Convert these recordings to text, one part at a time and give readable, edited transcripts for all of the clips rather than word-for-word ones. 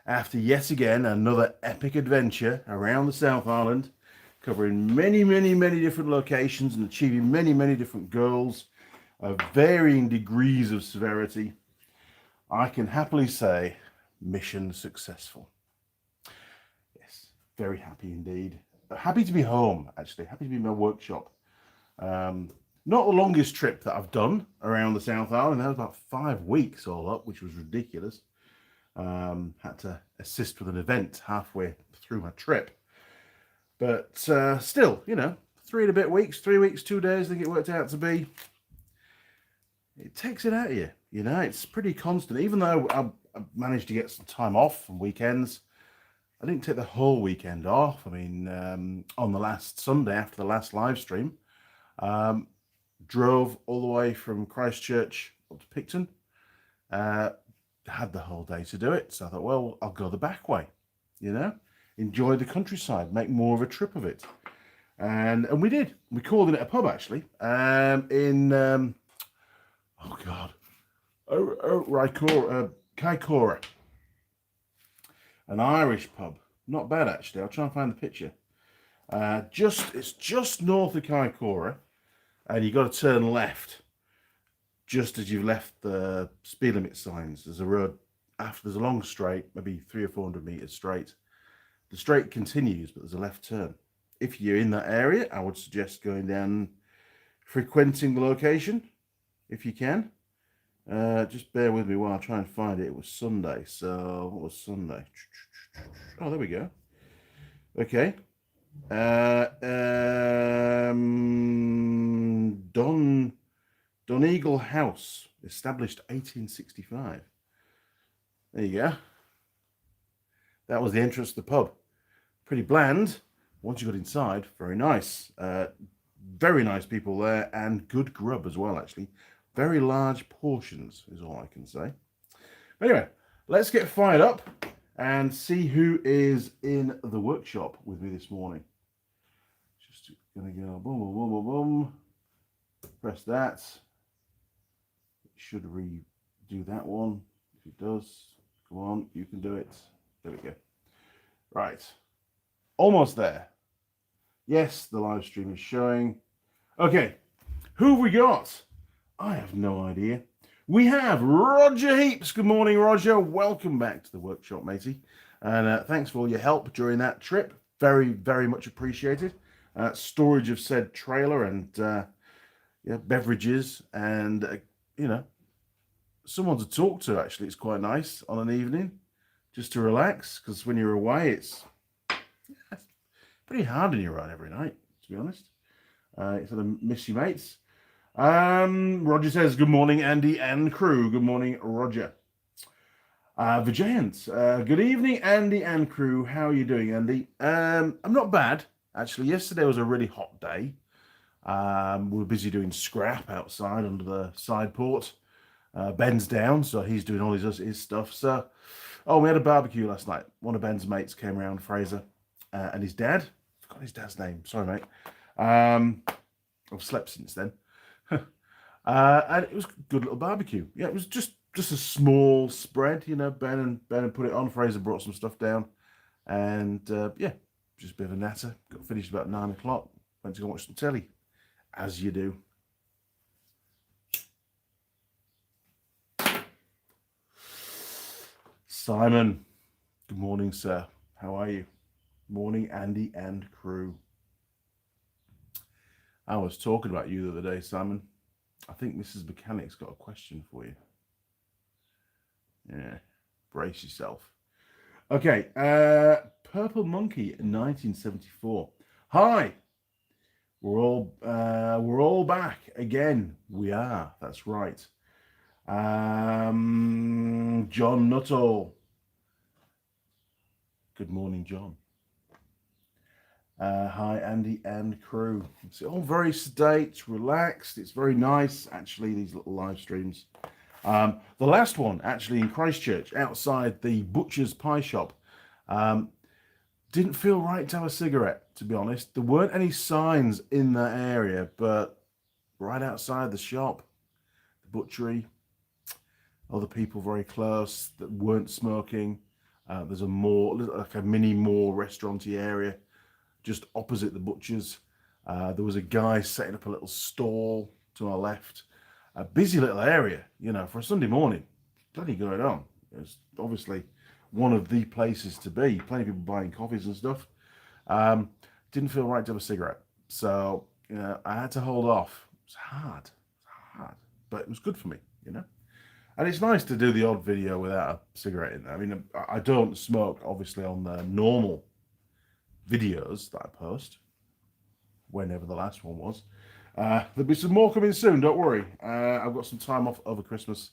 after yet again another epic adventure around the South Island, covering many, many, many different locations and achieving many, many different goals of varying degrees of severity. I can happily say mission successful. Yes, very happy indeed. Happy to be home, actually. Happy to be in my workshop. Not the longest trip that I've done around the South Island. That was about 5 weeks all up, which was ridiculous. Had to assist with an event halfway through my trip. But still, 3 weeks, 2 days, I think it worked out to be. It takes it out of you, it's pretty constant. Even though I managed to get some time off on weekends, I didn't take the whole weekend off. I mean, on the last Sunday after the last live stream, drove all the way from Christchurch up to Picton. Had the whole day to do it. So I thought, well, I'll go the back way, enjoy the countryside, make more of a trip of it. And we did. We called it a pub, actually, in, Kaikoura. An Irish pub. Not bad, actually. I'll try and find the picture. It's just north of Kaikoura, and you've got to turn left just as you've left the speed limit signs. There's a road after, there's a long straight, maybe 300 or 400 meters straight. The straight continues, but there's a left turn. If you're in that area, I would suggest going down, frequenting the location, if you can. Just bear with me while I try and find it. It was Sunday, so what was Sunday? Oh, there we go. Okay. Donegal House, established 1865. There you go. That was the entrance to the pub. Pretty bland. Once you got inside, very nice. Very nice people there, and good grub as well, actually. Very large portions is all I can say. Anyway, let's get fired up and see who is in the workshop with me this morning. Just gonna go boom, boom, boom, boom, boom. Press that. It should redo that one. If it does, come on, you can do it. There we go. Right, almost there. Yes, the live stream is showing. Okay, who have we got? I have no idea. We have Roger Heaps. Good morning, Roger. Welcome back to the workshop, matey. And thanks for all your help during that trip. Very, very much appreciated. Storage of said trailer and beverages and, someone to talk to, actually. It's quite nice on an evening just to relax, because when you're away, it's pretty hard on your own every night, to be honest. You sort of miss your mates. Roger says, good morning, Andy and crew. Good morning, Roger. Vijayant, good evening, Andy and crew. How are you doing, Andy? I'm not bad, actually. Yesterday was a really hot day. We were busy doing scrap outside under the side port. Ben's down, so he's doing all his stuff. So, we had a barbecue last night. One of Ben's mates came around, Fraser, and his dad. I forgot his dad's name. Sorry, mate. I've slept since then. And it was a good little barbecue. Yeah, it was just a small spread, Ben and put it on. Fraser brought some stuff down, and just a bit of a natter. Got finished about 9 o'clock. Went to go watch some telly, as you do. Simon, good morning, sir. How are you? Morning, Andy and crew. I was talking about you the other day, Simon. I think Mrs. Mechanic's got a question for you. Yeah, brace yourself. Okay, Purple Monkey, 1974. Hi, we're all back again. We are. That's right. John Nuttall. Good morning, John. Hi, Andy and crew. It's all very sedate, relaxed. It's very nice, actually, these little live streams. The last one, actually, in Christchurch, outside the butcher's pie shop. Didn't feel right to have a cigarette, to be honest. There weren't any signs in that area, but right outside the shop, the butchery, other people very close that weren't smoking. There's a more, like a mini more restauranty area just opposite the butcher's. There was a guy setting up a little stall to our left. A busy little area, you know, for a Sunday morning. Plenty going on. It's obviously one of the places to be. Plenty of people buying coffees and stuff. Um, didn't feel right to have a cigarette. So, you know, I had to hold off. It's hard. It's hard. But it was good for me, you know. And it's nice to do the odd video without a cigarette in there. I mean, I don't smoke, obviously, on the normal videos that I post, whenever the last one was. There'll be some more coming soon, don't worry. I've got some time off over Christmas.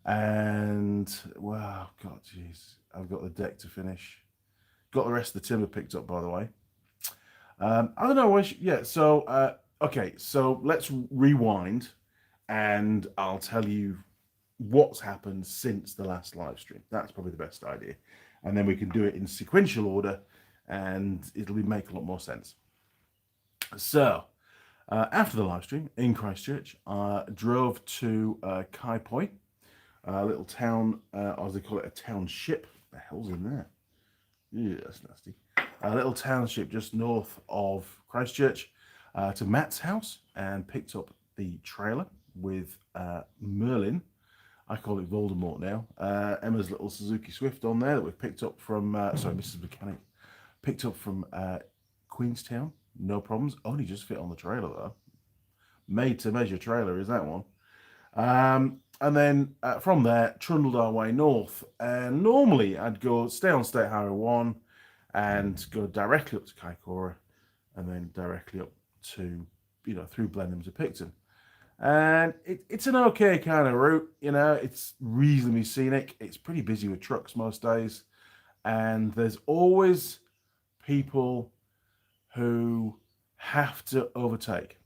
And, wow, God, jeez. I've got the deck to finish. Got the rest of the timber picked up, by the way. I don't know. Yeah, so, okay, so let's rewind and I'll tell you what's happened since the last live stream. That's probably the best idea. And then we can do it in sequential order and it'll make a lot more sense. So, after the live stream in Christchurch, I drove to Kai Poi, a little town, as they call it, a township. What the hell's in there? Yeah, that's nasty. A little township just north of Christchurch, to Matt's house, and picked up the trailer with Merlin. I call it Voldemort now. Emma's little Suzuki Swift on there that we've picked up from, sorry, Mrs. Mechanic, picked up from Queenstown. No problems. Only just fit on the trailer though. Made to measure trailer is that one. And then from there, trundled our way north. And normally I'd go stay on State Highway 1 and go directly up to Kaikoura and then directly up to, you know, through Blenheim to Picton. And it's an okay kind of route, you know, it's reasonably scenic. It's pretty busy with trucks most days. And there's always people who have to overtake.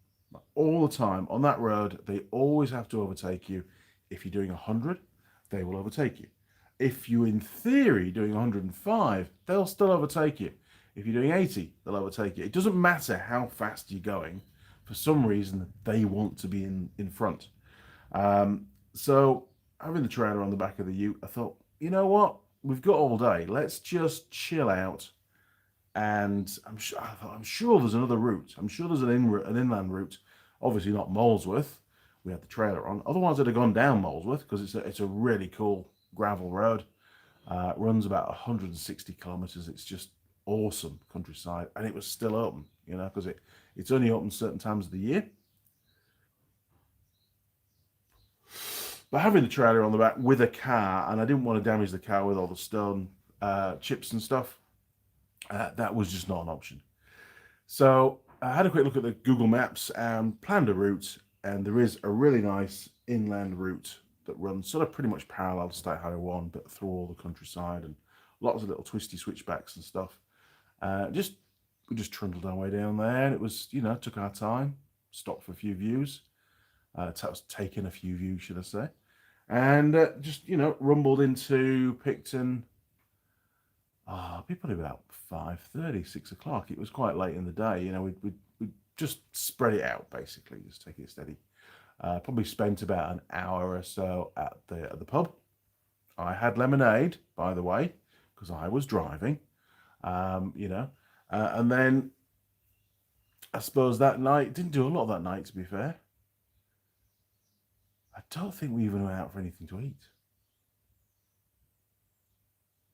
All the time on that road, they always have to overtake you. If you're doing 100, they will overtake you. If you're in theory doing 105, they'll still overtake you. If you're doing 80, they'll overtake you. It doesn't matter how fast you're going. For some reason, they want to be in front. So having the trailer on the back of the ute, I thought, you know what? We've got all day. Let's just chill out. And I'm sure there's another route. I'm sure there's an inland route. Obviously not Molesworth. We had the trailer on. Otherwise, I'd have gone down Molesworth because it's a really cool gravel road. It runs about 160 kilometers. It's just awesome countryside, and it was still open. You know, because it's only open certain times of the year. But having the trailer on the back with a car, and I didn't want to damage the car with all the stone chips and stuff. That was just not an option. So I had a quick look at the Google Maps and planned a route, and there is a really nice inland route that runs sort of pretty much parallel to State Highway 1, but through all the countryside and lots of little twisty switchbacks and stuff. We just trundled our way down there, and it was, you know, took our time, stopped for a few views, taken a few views, should I say, and just, you know, rumbled into Picton. Probably about 5:30, 6 o'clock. It was quite late in the day. You know, we just spread it out, basically, just take it steady. Probably spent about an hour or so at the pub. I had lemonade, by the way, because I was driving, you know. And then I suppose that night, didn't do a lot that night, to be fair. I don't think we even went out for anything to eat.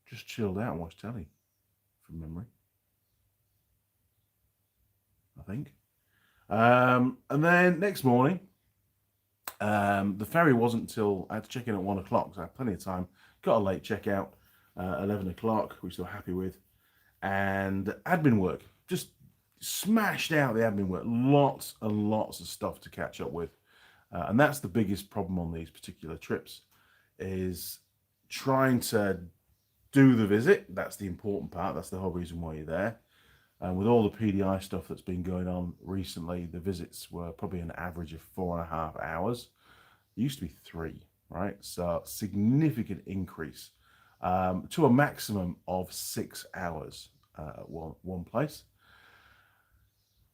Just chilled out and watched telly, from memory, I think. And then next morning, the ferry wasn't until I had to check in at 1 o'clock, so I had plenty of time. Got a late checkout, 11 o'clock, which they were happy with. And admin work, just smashed out the admin work. Lots and lots of stuff to catch up with. And that's the biggest problem on these particular trips, is trying to do the visit. That's the important part. That's the whole reason why you're there. And with all the PDI stuff that's been going on recently, the visits were probably an average of 4.5 hours. It used to be 3, right? So significant increase to a maximum of 6 hours at one place.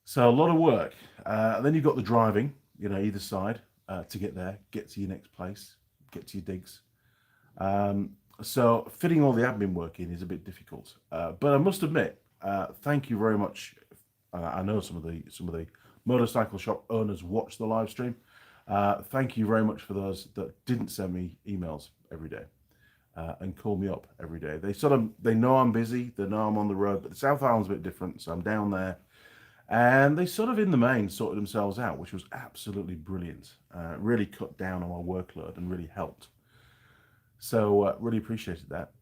So a lot of work. And then you've got the driving, you know, either side to get there, get to your next place, get to your digs. So fitting all the admin work in is a bit difficult. But I must admit, thank you very much. I know some of the motorcycle shop owners watch the live stream. Thank you very much for those that didn't send me emails every day and call me up every day. They know I'm busy, they know I'm on the road, but the South Island's a bit different, so I'm down there. And they sort of, in the main, sorted themselves out, which was absolutely brilliant. Really cut down on my workload and really helped. So really appreciated that.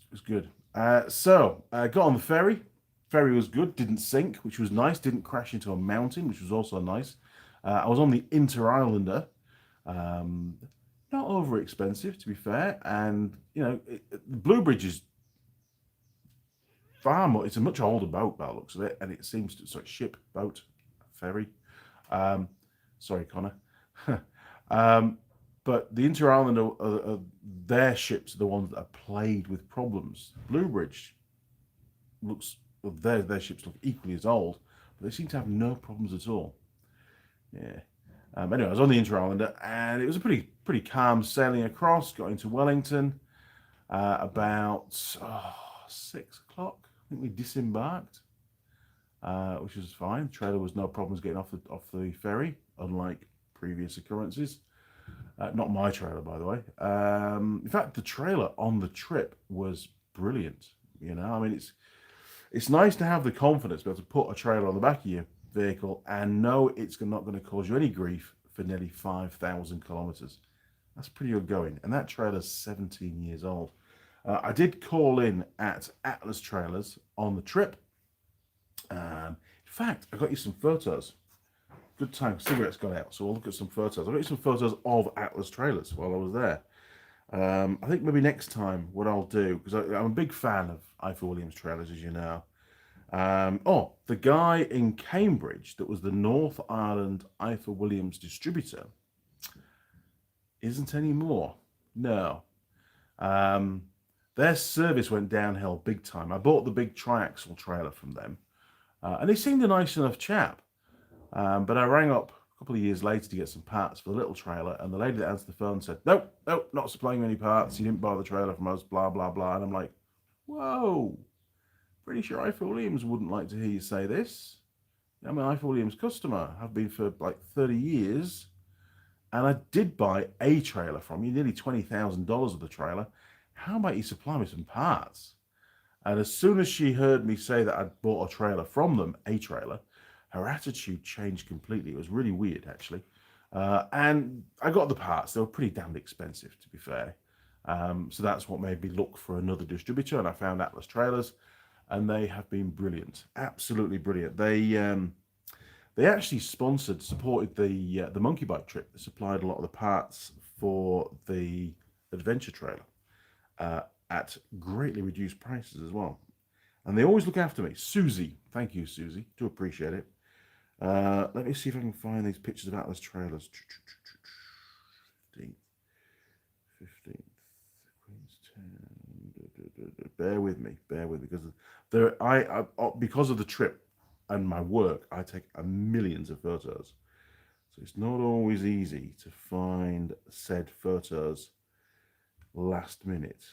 It was good. Got on the ferry. Ferry was good, didn't sink, which was nice. Didn't crash into a mountain, which was also nice. I was on the Inter-Islander. Not over expensive, to be fair. And, you know, the Blue Bridge is far more, it's a much older boat by the looks of it. And it seems to, sorry, ship, boat, ferry. Sorry, Connor. But the Inter-Islander, their ships are the ones that are plagued with problems. Blue Bridge looks, well, their ships look equally as old, but they seem to have no problems at all. Yeah. Anyway, I was on the Inter-Islander, and it was a pretty calm sailing across. Got into Wellington about 6 o'clock. I think we disembarked, which was fine. Trailer was no problems getting off the ferry, unlike previous occurrences. Not my trailer, by the way. In fact, the trailer on the trip was brilliant. You know, I mean, it's nice to have the confidence to be able to put a trailer on the back of your vehicle and know it's not going to cause you any grief for nearly 5,000 kilometers. That's pretty good going. And that trailer's 17 years old. I did call in at Atlas Trailers on the trip. In fact, I got you some photos. Good time, cigarettes got out, so we'll look at some photos. I'll get you some photos of Atlas Trailers while I was there. I think maybe next time what I'll do, because I'm a big fan of Ifor Williams trailers, as you know. The guy in Cambridge that was the North Ireland Ifor Williams distributor isn't anymore. No. Their service went downhill big time. I bought the big triaxle trailer from them, and he seemed a nice enough chap. But I rang up a couple of years later to get some parts for the little trailer, and the lady that answered the phone said, nope, not supplying any parts. You didn't buy the trailer from us, blah, blah, blah. And I'm like, whoa, pretty sure Ifor Williams wouldn't like to hear you say this. I'm an Ifor Williams customer. I've been for like 30 years, and I did buy a trailer from you, nearly $20,000 of the trailer. How about you supply me some parts? And as soon as she heard me say that I'd bought a trailer from them, a trailer, her attitude changed completely. It was really weird, actually. And I got the parts. They were pretty damned expensive, to be fair. So that's what made me look for another distributor, and I found Atlas Trailers, and they have been brilliant, absolutely brilliant. They actually supported the monkey bike trip. They supplied a lot of the parts for the adventure trailer at greatly reduced prices as well. And they always look after me. Susie, thank you, Susie. Do appreciate it. Let me see if I can find these pictures of Atlas Trailers. 15th, Queenstown. Bear with me, because of the trip and my work, I take millions of photos. So it's not always easy to find said photos last minute.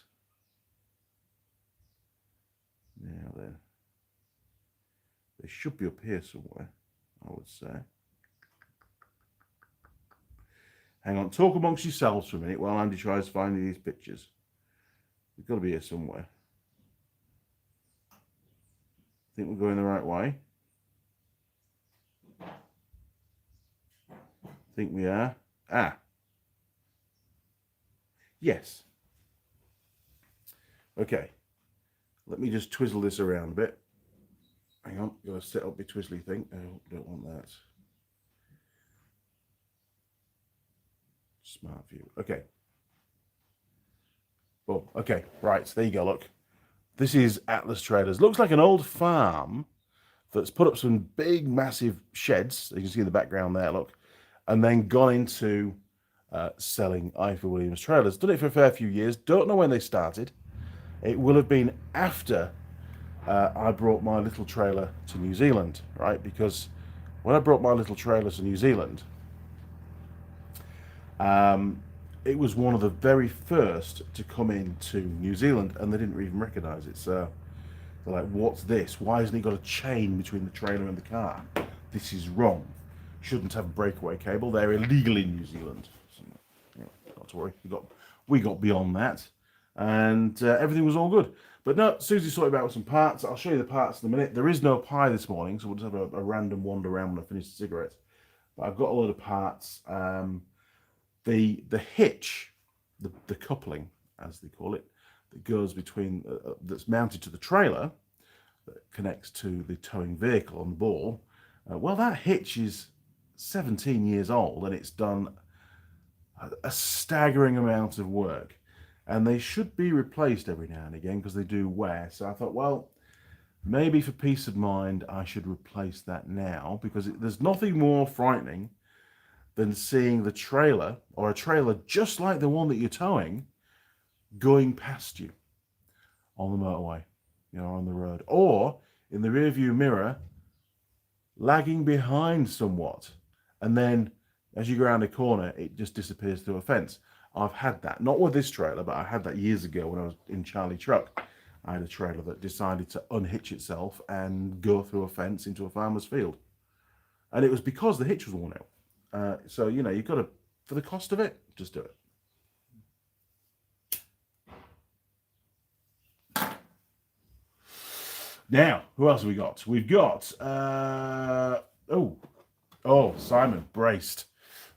Now then, they should be up here somewhere, I would say. Hang on, talk amongst yourselves for a minute while Andy tries finding these pictures. They've got to be here somewhere. Think we're going the right way? Think we are? Ah. Yes. Okay. Let me just twizzle this around a bit. Hang on, got to set up my twizzly thing. Oh, don't want that. Smart view. Okay. Boom. Okay, right, so there you go, look. This is Atlas Trailers. Looks like an old farm that's put up some big, massive sheds. You can see in the background there, look. And then gone into selling Ifor Williams trailers. Done it for a fair few years. Don't know when they started. It will have been after I brought my little trailer to New Zealand, right? Because when I brought my little trailer to New Zealand, it was one of the very first to come into New Zealand, and they didn't even recognise it. So they're like, what's this? Why hasn't it got a chain between the trailer and the car? This is wrong. Shouldn't have a breakaway cable. They're illegal in New Zealand. So, yeah, not to worry. We got beyond that, and everything was all good. But no, Susie sorted out some parts. I'll show you the parts in a minute. There is no pie this morning, so we'll just have a random wander around when I finish the cigarette. But I've got a load of parts. The hitch, the coupling, as they call it, that goes between, that's mounted to the trailer, that connects to the towing vehicle on the ball. Well, that hitch is 17 years old, and it's done a staggering amount of work. And they should be replaced every now and again because they do wear. So I thought, well, maybe for peace of mind, I should replace that now, because there's nothing more frightening than seeing the trailer, or a trailer just like the one that you're towing, going past you on the motorway, on the road, or in the rearview mirror, lagging behind somewhat. And then as you go around a corner, it just disappears through a fence. I've had that, not with this trailer, but I had that years ago when I was in Charlie Truck. I had a trailer that decided to unhitch itself and go through a fence into a farmer's field. And it was because the hitch was worn out. So, you've got to, for the cost of it, just do it. Now, who else have we got? We've got, Simon, braced.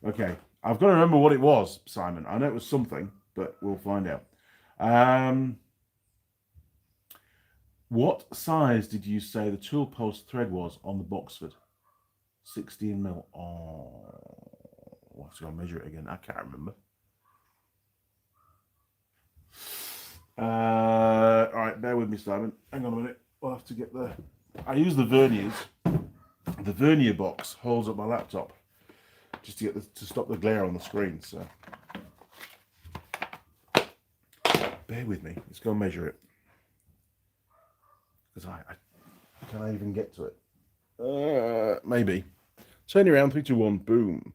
Okay, I've got to remember what it was, Simon. I know it was something, but we'll find out. What size did you say the tool post thread was on the Boxford? 16 mil. Oh, I'll have to go and measure it again. I can't remember. All right, bear with me, Simon. Hang on a minute. We'll have to get there. I use the verniers. The vernier box holds up my laptop just to get to stop the glare on the screen. So bear with me. Let's go and measure it, because can I even get to it? Maybe. Turn around, 3, 2, 1, boom.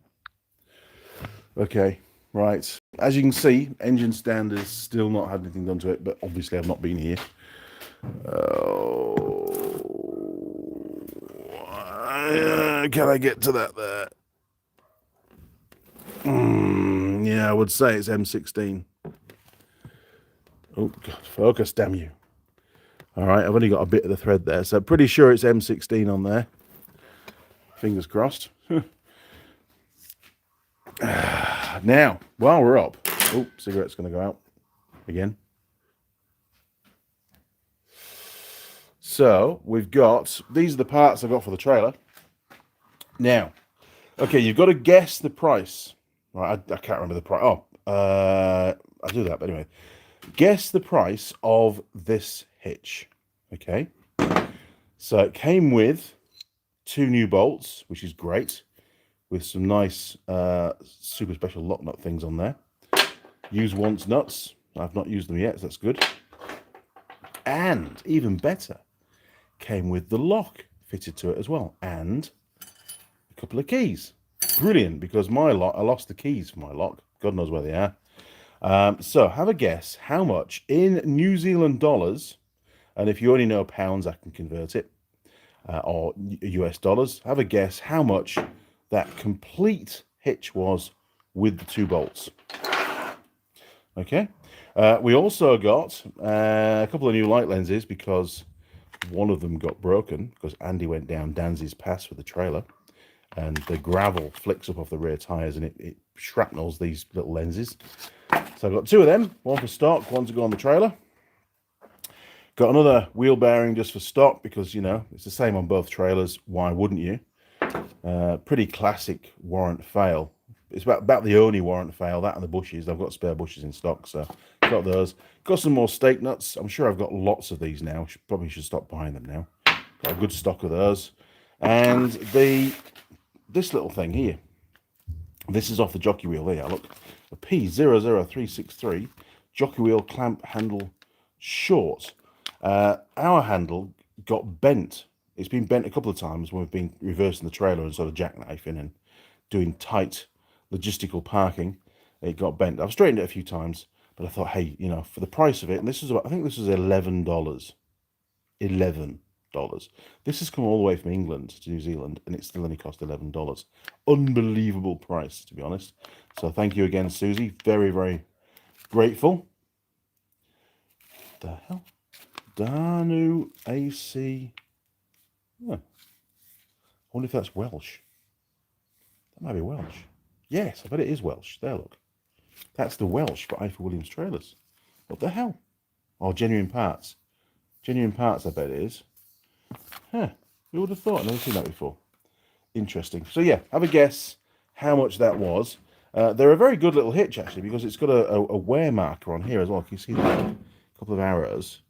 Okay, right. As you can see, engine stand has still not had anything done to it, but obviously I've not been here. Can I get to that there? Yeah, I would say it's M16. Oh, God, focus, damn you. All right, I've only got a bit of the thread there, so pretty sure it's M16 on there. Fingers crossed. Now, while we're up, cigarette's going to go out again. So we've got, these are the parts I got for the trailer. Now, okay, you've got to guess the price. Right, I can't remember the price. I'll do that, but anyway. Guess the price of this hitch. Okay. So it came with 2 new bolts, which is great, with some nice super special lock nut things on there. Use once nuts. I've not used them yet, so that's good. And even better, came with the lock fitted to it as well, and a couple of keys. Brilliant, because my lock, I lost the keys for my lock. God knows where they are. So have a guess how much in New Zealand dollars, and if you only know pounds, I can convert it, or US dollars. Have a guess how much that complete hitch was with the 2 bolts. Okay. We also got a couple of new light lenses, because one of them got broken because Andy went down Danzy's Pass with the trailer, and the gravel flicks up off the rear tyres and it shrapnels these little lenses. So I've got 2 of them, one for stock, one to go on the trailer. Got another wheel bearing just for stock, because, it's the same on both trailers. Why wouldn't you? Pretty classic warrant fail. It's about the only warrant fail, that and the bushes. I've got spare bushes in stock, so got those. Got some more stake nuts. I'm sure I've got lots of these now. Probably should stop buying them now. Got a good stock of those. And this little thing here. This is off the jockey wheel there. Look, a P00363 jockey wheel clamp handle short. Our handle got bent. It's been bent a couple of times when we've been reversing the trailer and sort of jackknifing and doing tight logistical parking. it got bent. I've straightened it a few times, but I thought, hey, you know, for the price of it, and this is about, I think this was $11. $11. This has come all the way from England to New Zealand, and it still only cost $11. Unbelievable price, to be honest. So thank you again, Susie. Very, very grateful. The hell? Danu AC. Oh. I wonder if that's Welsh. That might be Welsh. Yes, I bet it is Welsh. There, look. That's the Welsh for Eiffel Williams trailers. What the hell? Oh, genuine parts. Genuine parts, I bet it is. Huh. Who would have thought? I've never seen that before. Interesting. So yeah, have a guess how much that was. They're a very good little hitch, actually, because it's got a wear marker on here as well. Can you see that? A couple of arrows.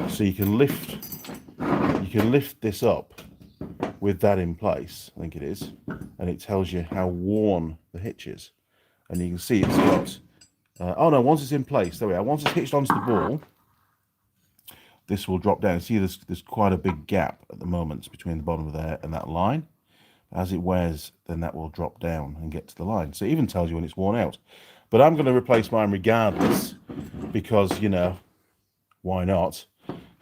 So you can lift this up with that in place, I think it is, and it tells you how worn the hitch is. And you can see it's got, oh no, once it's in place, there we are. Once it's hitched onto the ball, this will drop down. See, there's quite a big gap at the moment between the bottom of there and that line. As it wears, then that will drop down and get to the line. So it even tells you when it's worn out. But I'm going to replace mine regardless, because, you know, why not?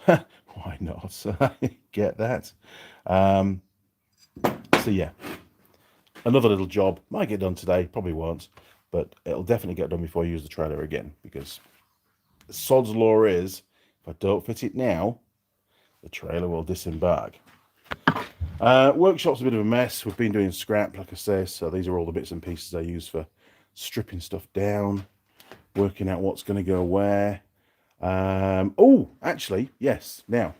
Why not? Get that. So yeah, another little job. Might get done today, probably won't, but it'll definitely get done before I use the trailer again, because the sod's law is, if I don't fit it now, the trailer will disembark. Workshop's a bit of a mess. We've been doing scrap, like I say, so these are all the bits and pieces I use for stripping stuff down, working out what's going to go where. Oh, actually, yes. Now,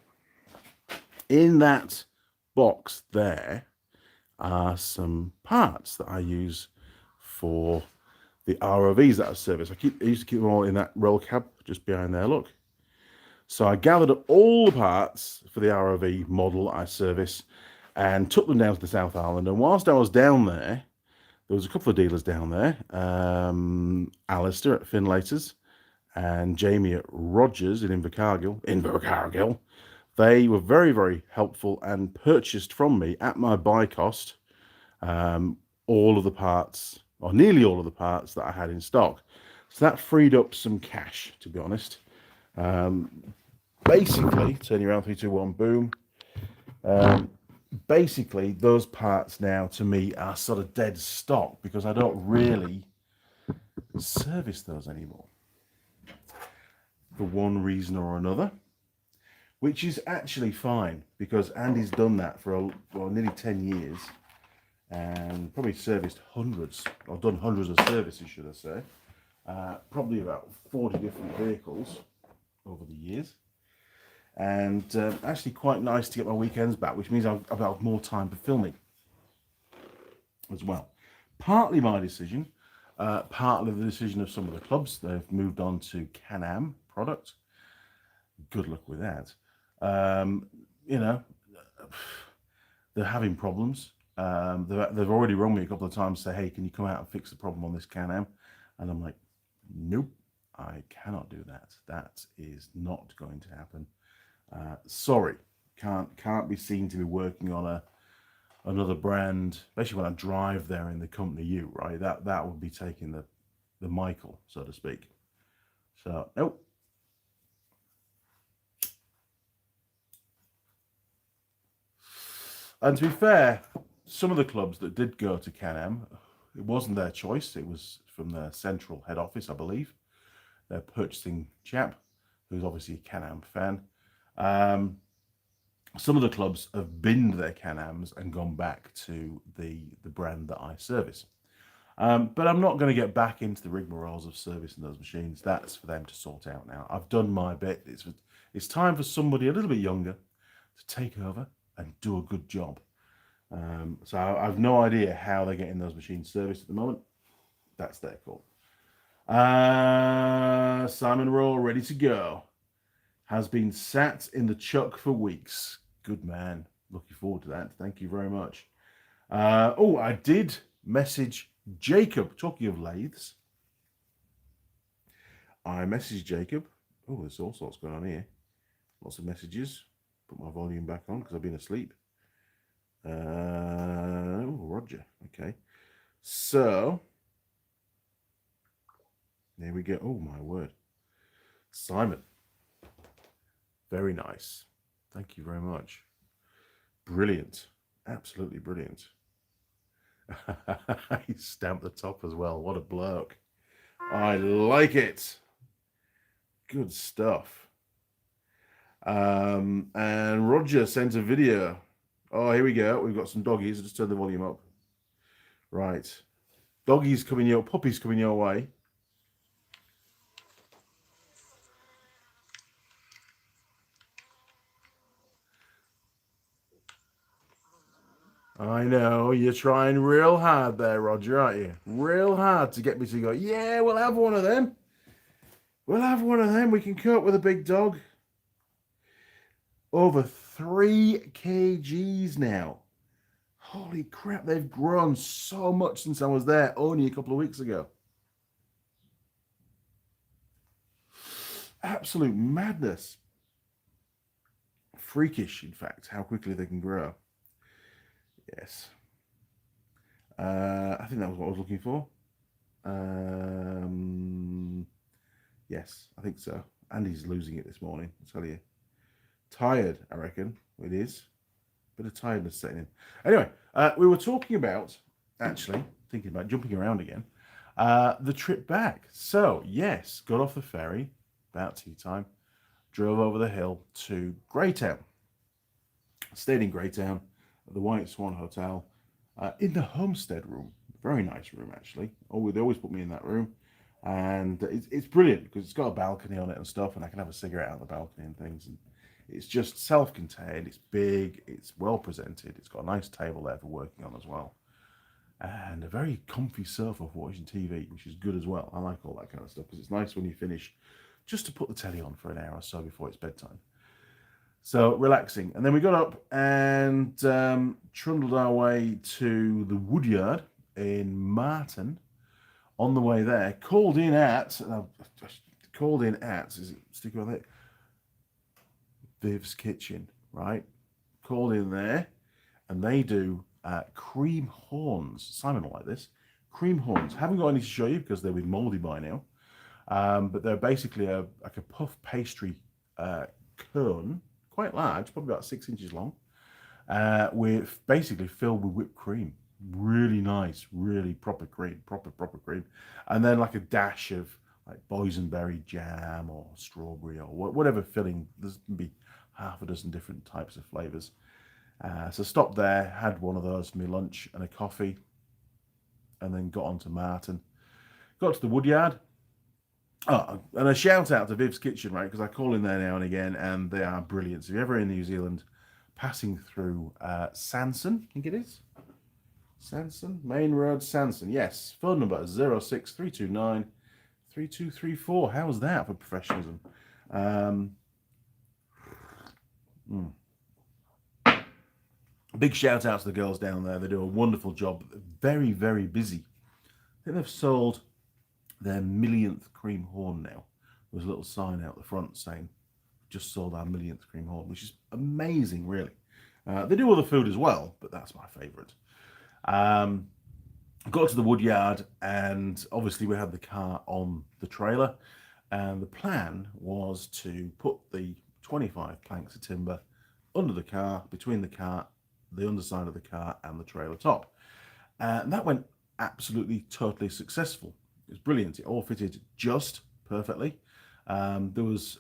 in that box there are some parts that I use for the ROVs that I service. I used to keep them all in that roll cab just behind there, look. So I gathered up all the parts for the ROV model I service and took them down to the South Island. And whilst I was down there was a couple of dealers down there, Alistair at Finlaters and Jamie at Rogers in Invercargill. They were very, very helpful and purchased from me at my buy cost all of the parts, or nearly all of the parts that I had in stock. So that freed up some cash, to be honest. Basically, turn you around, 3, 2, 1, boom. Basically, those parts now to me are sort of dead stock because I don't really service those anymore for one reason or another, which is actually fine because Andy's done that for nearly 10 years and probably serviced hundreds, or done hundreds of services, should I say. Probably about 40 different vehicles over the years. And actually quite nice to get my weekends back, which means I've got more time for filming as well. Partly my decision, partly the decision of some of the clubs. They've moved on to Can-Am product. Good luck with that. You know, they're having problems. They've already rung me a couple of times to say, hey, can you come out and fix the problem on this Can-Am? And I'm like, nope, I cannot do that. That is not going to happen. Sorry, can't be seen to be working on another brand, especially when I drive there in the company U, right? That would be taking the Michael, so to speak. So nope. And to be fair, some of the clubs that did go to Can-Am, it wasn't their choice. It was from their central head office, I believe. Their purchasing chap, who's obviously a Can-Am fan. Some of the clubs have binned their Can-Ams and gone back to the brand that I service. But I'm not going to get back into the rigmaroles of servicing those machines. That's for them to sort out now. I've done my bit. It's time for somebody a little bit younger to take over and do a good job. So I've no idea how they're getting those machines serviced at the moment. That's their call. Simon Rowe, ready to go. Has been sat in the chuck for weeks. Good man. Looking forward to that. Thank you very much. Oh, I did message Jacob. Talking of lathes, I messaged Jacob. Oh, there's all sorts going on here. Lots of messages. Put my volume back on because I've been asleep. Oh, Roger. Okay. So, There we go. Oh, my word. Simon. Very nice. Thank you very much. Brilliant. Absolutely brilliant. He stamped the top as well. What a bloke. I like it. Good stuff. And Roger sent a video. Oh, here we go. We've got some doggies. I'll just turn the volume up. Right. Doggies coming your, puppies coming your way. I know, you're trying real hard there, Roger, aren't you? Real hard to get me to go, yeah, we'll have one of them. We'll have one of them. We can cope with a big dog. Over 3 kgs now. Holy crap, they've grown so much since I was there only a couple of weeks ago. Absolute madness. Freakish, in fact, how quickly they can grow. Yes. I think that was what I was looking for. Yes, I think so. Andy's losing it this morning, I'll tell you. Tired, I reckon it is. Bit of tiredness setting in. Anyway, we were talking about, actually, thinking about jumping around again, the trip back. So, yes, got off the ferry, about tea time, drove over the hill to Greytown. Stayed in Greytown at the White Swan Hotel in the homestead room. Very nice room, actually. Oh, they always put me in that room. And it's brilliant because it's got a balcony on it and stuff, and I can have a cigarette out the balcony and things. And it's just self-contained. It's big. It's well presented. It's got a nice table there for working on as well, and a very comfy sofa for watching TV, which is good as well. I like all that kind of stuff because it's nice when you finish just to put the telly on for an hour or so before it's bedtime. So relaxing. And then we got up and trundled our way to the Woodyard in Marton. On the way there, called in at, is it sticky on it? Viv's Kitchen, right? Called in there, and they do cream horns. Simon will like this. Cream horns. Haven't got any to show you because they're with mouldy by now. But they're basically like a puff pastry cone, quite large, probably about 6 inches long, with basically filled with whipped cream. Really nice, really proper cream, proper cream, and then like a dash of like boysenberry jam or strawberry or whatever filling. There's maybe half a dozen different types of flavors. So stopped there, had one of those for my lunch and a coffee, and then got on to Marton. Got to the Woodyard. Oh, and a shout out to Viv's Kitchen, right? Because I call in there now and again, and they are brilliant. So if you're ever in New Zealand, passing through Sanson, I think it is. Sanson, Main Road, Sanson. Yes, phone number 06329 3234. How's that for professionalism? Big shout out to the girls down there. They do a wonderful job. Very, very busy. I think they've sold their millionth cream horn now. There's a little sign out the front saying, just sold our millionth cream horn, which is amazing, really. They do other food as well, but that's my favourite. Got to the Woodyard, and obviously we had the car on the trailer, and the plan was to put the 25 planks of timber under the car, between the car, the underside of the car, and the trailer top. And that went absolutely, totally successful. It was brilliant. It all fitted just perfectly. There was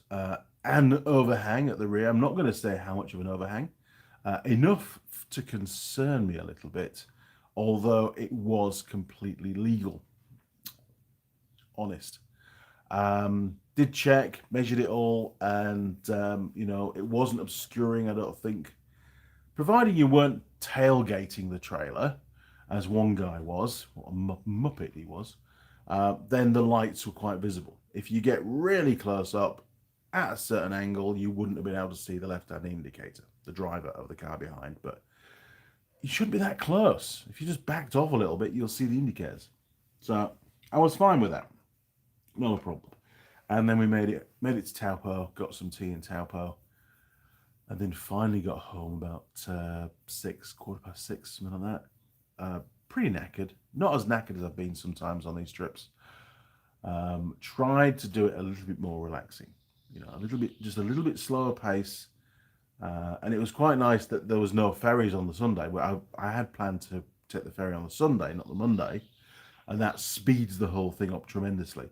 an overhang at the rear. I'm not going to say how much of an overhang. Enough to concern me a little bit, although it was completely legal. Honest. Did check, measured it all, and it wasn't obscuring, I don't think. Providing you weren't tailgating the trailer, as one guy was, what a muppet he was, then the lights were quite visible. If you get really close up at a certain angle, you wouldn't have been able to see the left-hand indicator, the driver of the car behind, but you shouldn't be that close. If you just backed off a little bit, you'll see the indicators. So I was fine with that. Not a problem. And then we made it to Taupo, got some tea in Taupo, and then finally got home about 6, 6:15, something like that. Pretty knackered. Not as knackered as I've been sometimes on these trips. Tried to do it a little bit more relaxing, you know, just a little bit slower pace. And it was quite nice that there was no ferries on the Sunday. Where I had planned to take the ferry on the Sunday, not the Monday, and that speeds the whole thing up tremendously.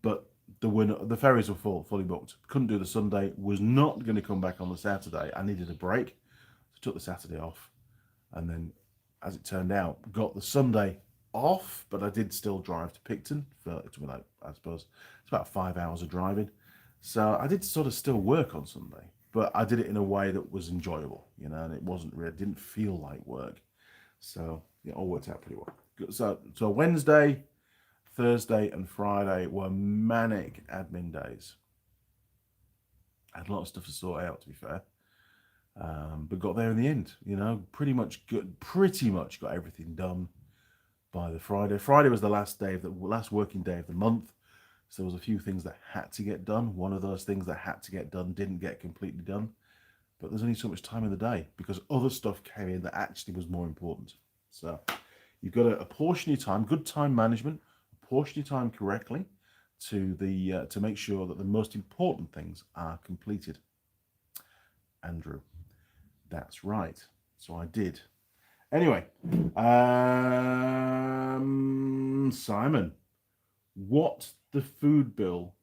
But the ferries were fully booked. Couldn't do the Sunday. Was not going to come back on the Saturday. I needed a break, so took the Saturday off, and then, as it turned out, got the Sunday off. But I did still drive to Picton for, like, I suppose it's about 5 hours of driving. So I did sort of still work on Sunday, but I did it in a way that was enjoyable, you know, and it wasn't really, didn't feel like work. So it all worked out pretty well. So Wednesday, Thursday, and Friday were manic admin days. I had a lot of stuff to sort out, to be fair, but got there in the end. You know, pretty much got everything done by the Friday. Friday was the last working day of the month. So there was a few things that had to get done. One of those things that had to get done didn't get completely done. But there's only so much time in the day because other stuff came in that actually was more important. So you've got to apportion your time, good time management, apportion your time correctly to make sure that the most important things are completed. Andrew, that's right. So I did. Anyway, Simon, what's the food bill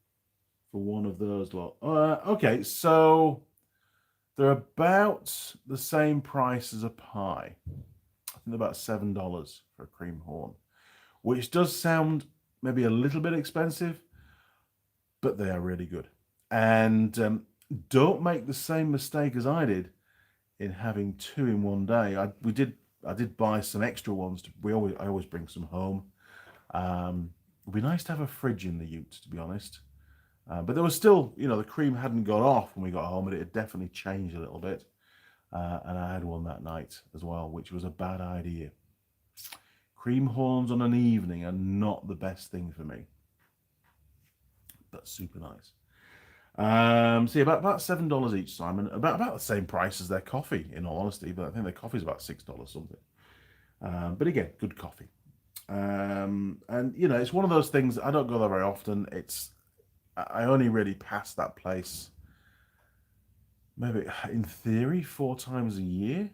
for one of those lot? Okay, so they're about the same price as a pie. I think they're about $7 for a cream horn, which does sound maybe a little bit expensive, but they are really good. And don't make the same mistake as I did in having two in one day. I did buy some extra ones. I always bring some home. It'd be nice to have a fridge in the ute, to be honest. But there was still, you know, the cream hadn't got off when we got home, and it had definitely changed a little bit. And I had one that night as well, which was a bad idea. Cream horns on an evening are not the best thing for me. But super nice. So yeah, about $7 each, Simon. About the same price as their coffee, in all honesty. But I think their coffee is about $6 something. But again, good coffee. And you know, it's one of those things. I don't go there very often. I only really pass that place maybe in theory 4 times a year,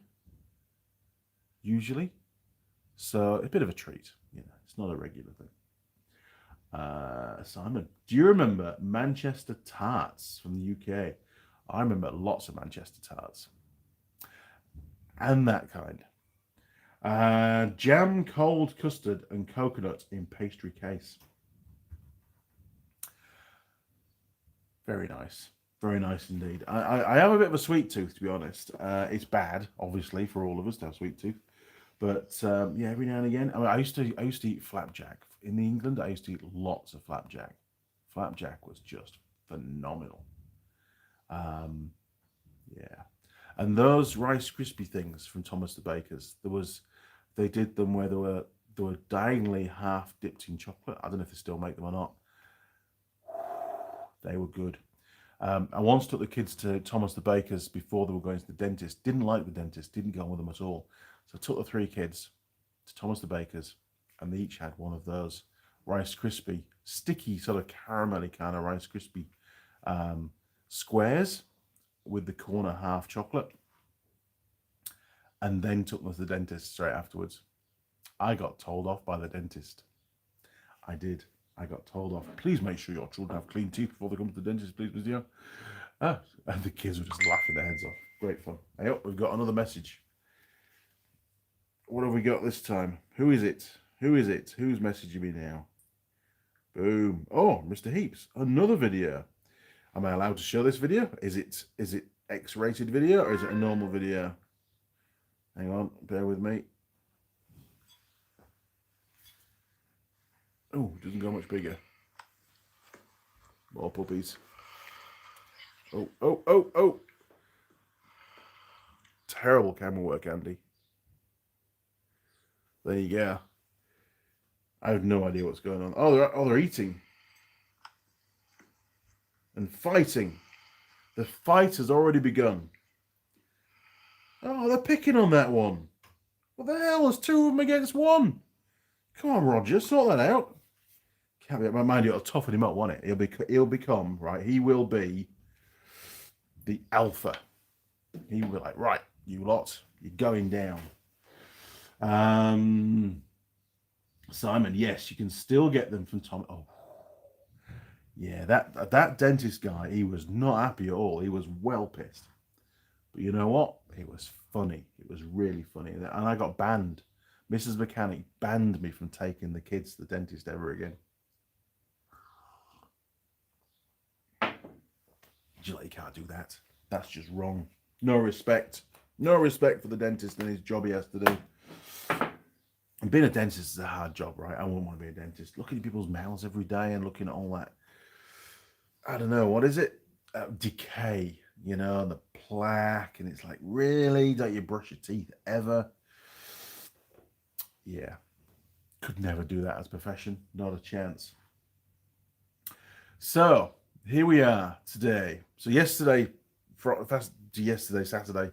usually. So a bit of a treat. You know, it's not a regular thing. Simon, do you remember Manchester tarts from the UK? I remember lots of Manchester tarts. And that kind. Jam, cold custard, and coconut in pastry case. Very nice. Very nice indeed. I have a bit of a sweet tooth, to be honest. It's bad, obviously, for all of us to have sweet tooth. But yeah, every now and again. I mean, I used to eat flapjack. In England, I used to eat lots of flapjack. Flapjack was just phenomenal. Yeah. And those Rice Krispie things from Thomas the Baker's, they did them where they were diagonally half dipped in chocolate. I don't know if they still make them or not. They were good. I once took the kids to Thomas the Baker's before they were going to the dentist. Didn't like the dentist, didn't go with them at all. So I took the 3 kids to Thomas the Baker's, and they each had one of those Rice Krispie, sticky, sort of caramelly kind of Rice Krispie squares with the corner half chocolate, and then took them to the dentist straight afterwards. I got told off by the dentist. I did. I got told off. Please make sure your children have clean teeth before they come to the dentist, please, Miss Dio. And the kids were just laughing their heads off. Great fun. Hey, up, we've got another message. What have we got this time? Who is it? Who is it? Who's messaging me now? Boom. Oh, Mr. Heaps. Another video. Am I allowed to show this video? Is it X-rated video or is it a normal video? Hang on, bear with me. Oh, it doesn't go much bigger. More puppies. Oh. Terrible camera work, Andy. There you go. I have no idea what's going on. Oh, they're eating. And fighting. The fight has already begun. Oh, they're picking on that one. What the hell? There's 2 of them against 1. Come on, Roger, sort that out. mind you, it'll toughen him up, won't it? He'll become, right, he will be the alpha. He will be like, right, you lot, you're going down. Simon, yes, you can still get them from Tom. Oh, yeah, that dentist guy, he was not happy at all. He was well pissed. But you know what? It was funny. It was really funny. And I got banned. Mrs. Mechanic banned me from taking the kids to the dentist ever again. You can't do that. That's just wrong. No respect. No respect for the dentist and his job he has to do. And being a dentist is a hard job, right? I wouldn't want to be a dentist. Looking at people's mouths every day and looking at all that, I don't know, what is it? Decay, you know, and the plaque. And it's like, really? Don't you brush your teeth ever? Yeah. Could never do that as a profession. Not a chance. So, here we are today. So yesterday, Saturday,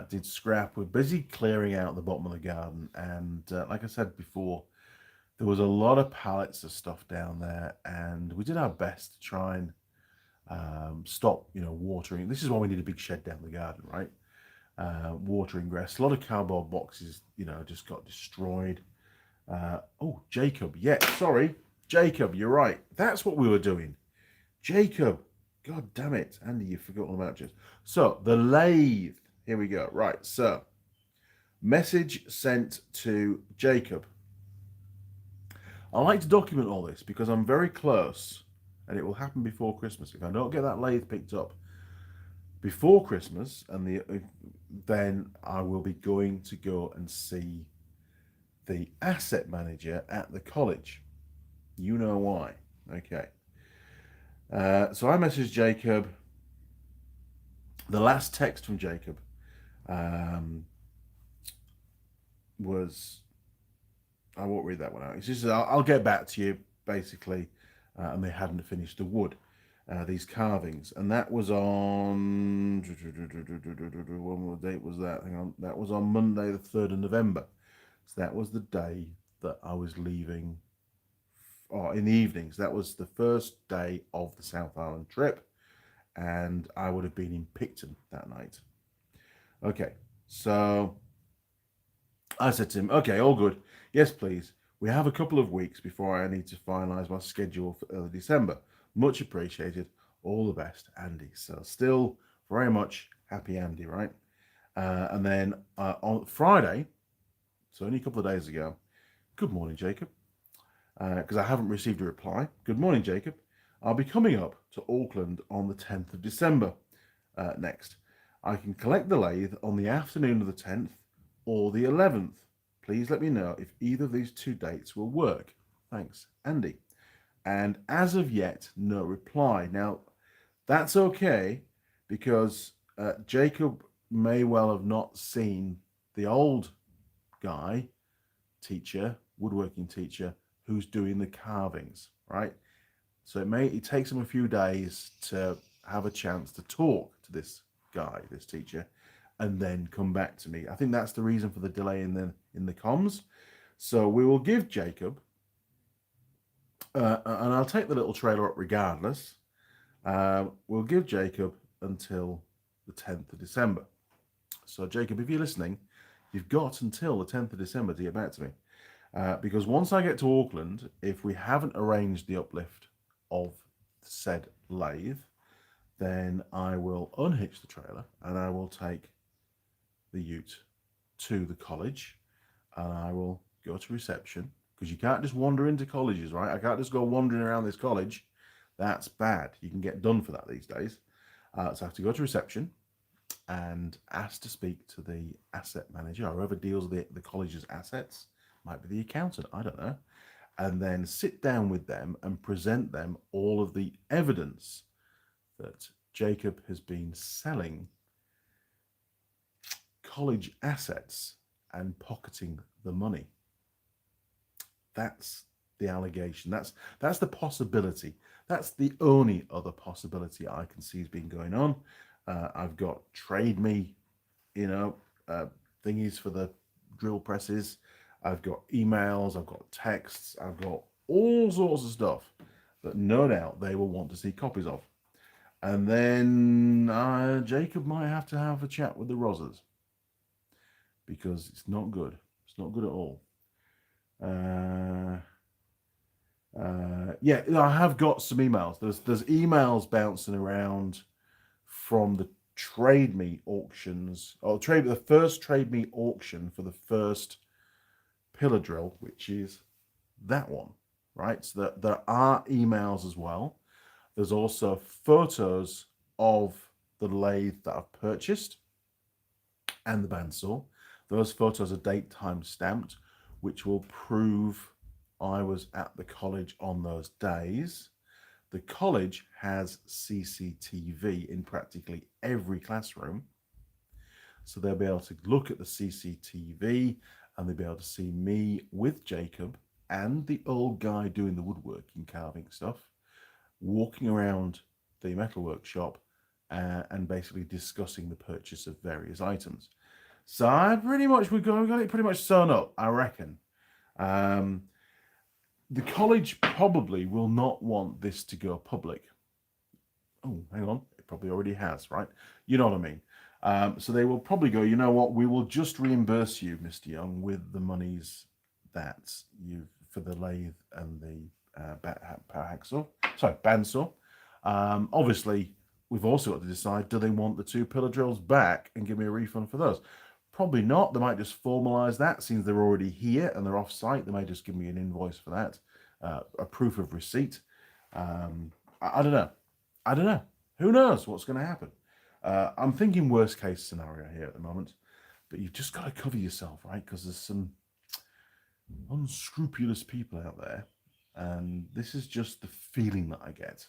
did scrap. We're busy clearing out the bottom of the garden, and like I said before, there was a lot of pallets of stuff down there, and we did our best to try and stop, watering. This is why we need a big shed down the garden, right? Watering grass. A lot of cardboard boxes, just got destroyed. Oh, Jacob. Yeah, sorry, Jacob. You're right. That's what we were doing, Jacob. God damn it, Andy, you forgot all about it. So the lathe. Here we go. Right. So message sent to Jacob. I like to document all this because I'm very close, and it will happen before Christmas. If I don't get that lathe picked up before Christmas, then I will be going to go and see the asset manager at the college. You know why. Okay. So I messaged Jacob. The last text from Jacob was, I won't read that one out. It's just, I'll get back to you, basically. And they hadn't finished the wood, these carvings. And that was on, what date was that? Hang on. That was on Monday, the 3rd of November. So that was the day that I was leaving, or in the evenings. That was the first day of the South Island trip. And I would have been in Picton that night. Okay, so I said to him, okay, all good. Yes, please. We have a couple of weeks before I need to finalize my schedule for early December. Much appreciated. All the best, Andy. So still very much happy Andy, right? And then on Friday, so only a couple of days ago, good morning, Jacob. Because I haven't received a reply. Good morning, Jacob. I'll be coming up to Auckland on the 10th of December next. I can collect the lathe on the afternoon of the 10th or the 11th. Please let me know if either of these two dates will work. Thanks, Andy. And as of yet, no reply. Now, that's okay, because Jacob may well have not seen the old guy, teacher, woodworking teacher, who's doing the carvings, right? So it takes him a few days to have a chance to talk to this guy, this teacher, and then come back to me. I think that's the reason for the delay in the comms. So we will give Jacob, and I'll take the little trailer up regardless. We'll give Jacob until the 10th of December. So Jacob, if you're listening, you've got until the 10th of December to get back to me. Because once I get to Auckland, if we haven't arranged the uplift of said lathe, then I will unhitch the trailer and I will take the ute to the college, and I will go to reception, because you can't just wander into colleges, right? I can't just go wandering around this college. That's bad. You can get done for that these days. So I have to go to reception and ask to speak to the asset manager, or whoever deals with the college's assets. Might be the accountant, I don't know. And then sit down with them and present them all of the evidence that Jacob has been selling college assets and pocketing the money. That's the allegation. That's the possibility. That's the only other possibility I can see has been going on. I've got trade me, thingies for the drill presses. I've got emails. I've got texts. I've got all sorts of stuff that no doubt they will want to see copies of. And then Jacob might have to have a chat with the Rozzers, because it's not good. It's not good at all. Yeah, I have got some emails. There's emails bouncing around from the trade meet auctions, or the first trade meet auction for the first pillar drill, which is that one, right? So there are emails as well. There's also photos of the lathe that I've purchased and the bandsaw. Those photos are date time stamped, which will prove I was at the college on those days. The college has CCTV in practically every classroom, so they'll be able to look at the CCTV and they'll be able to see me with Jacob and the old guy doing the woodworking carving stuff, walking around the metal workshop and basically discussing the purchase of various items. So we got it pretty much sewn up, I reckon. The college probably will not want this to go public. Oh, hang on. It probably already has, right? You know what I mean? So they will probably go, you know what? We will just reimburse you, Mr. Young, with the monies that you've for the lathe and the bandsaw. Obviously, we've also got to decide, do they want the 2 pillar drills back and give me a refund for those? Probably not. They might just formalize that, since they're already here and they're off site. They might just give me an invoice for that, a proof of receipt. I don't know. I don't know. Who knows what's going to happen? I'm thinking worst case scenario here at the moment, but you've just got to cover yourself, right? Because there's some unscrupulous people out there, and this is just the feeling that I get.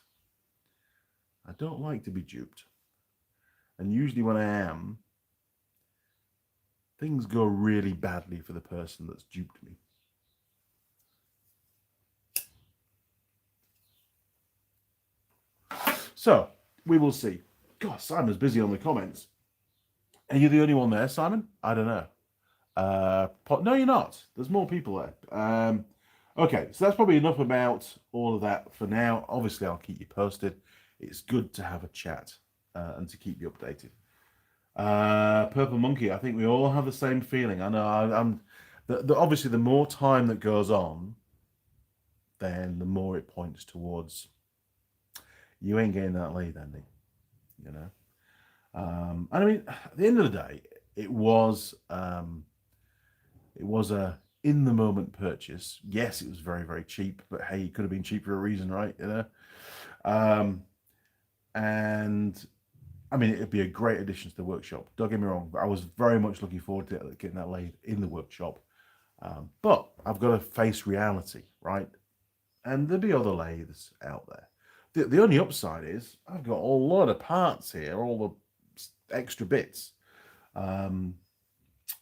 I don't like to be duped, and usually when I am, things go really badly for the person that's duped me. So, we will see. God, Simon's busy on the comments. Are you the only one there, Simon? I don't know. No, you're not. There's more people there. Okay, so that's probably enough about all of that for now. Obviously, I'll keep you posted. It's good to have a chat and to keep you updated. Purple Monkey, I think we all have the same feeling. I know obviously the more time that goes on, then the more it points towards you ain't getting that lead, Andy. You know? And I mean, at the end of the day, it was a in the moment purchase. Yes, it was very, very cheap, but hey, it could have been cheap for a reason, right? You know? And I mean, it'd be a great addition to the workshop. Don't get me wrong, but I was very much looking forward to getting that lathe in the workshop. But I've got to face reality, right? And there'll be other lathes out there. The only upside is I've got a lot of parts here, all the extra bits.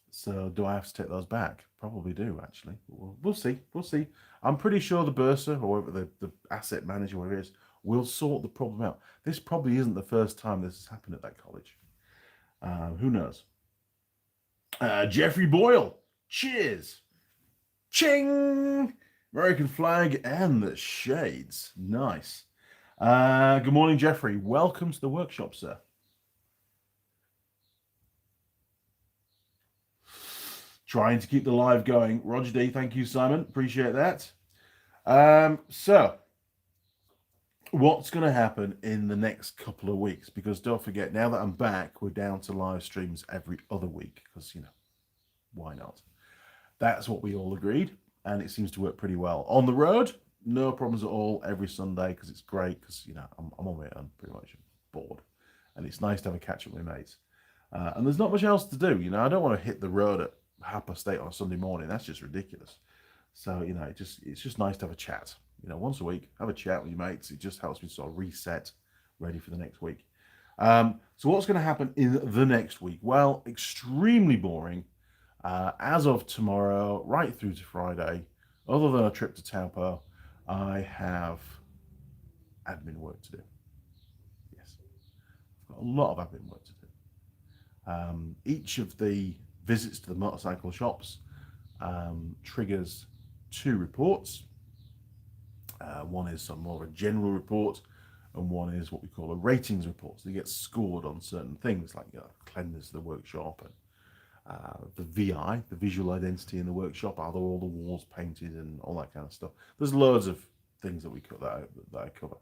So do I have to take those back? Probably do, actually. We'll see. We'll see. I'm pretty sure the bursar, or whatever the asset manager, whatever it is, will sort the problem out. This probably isn't the first time this has happened at that college. Who knows? Jeffrey Boyle. Cheers. Ching! American flag and the shades. Nice. Good morning, Jeffrey. Welcome to the workshop, sir. Trying to keep the live going. Roger D, thank you, Simon. Appreciate that. So, what's going to happen in the next couple of weeks? Because don't forget, now that I'm back, we're down to live streams every other week. Because, you know, why not? That's what we all agreed. And it seems to work pretty well. On the road, no problems at all every Sunday, because it's great. Because, you know, I'm on my own, pretty much bored. And it's nice to have a catch up with my mates. And there's not much else to do. You know, I don't want to hit the road at 8:30 on a Sunday morning. That's just ridiculous. So, you know, it's just nice to have a chat. You know, once a week, have a chat with your mates. It just helps me sort of reset, ready for the next week. So what's going to happen in the next week? Well, extremely boring. As of tomorrow, right through to Friday, other than a trip to Taupo, I have admin work to do. Yes, I've got a lot of admin work to do. Each of the visits to the motorcycle shops triggers 2 reports. One is some more of a general report, and one is what we call a ratings report. So they get scored on certain things like cleanliness of the workshop and the VI, the visual identity in the workshop. Are there all the walls painted and all that kind of stuff? There's loads of things that I cover.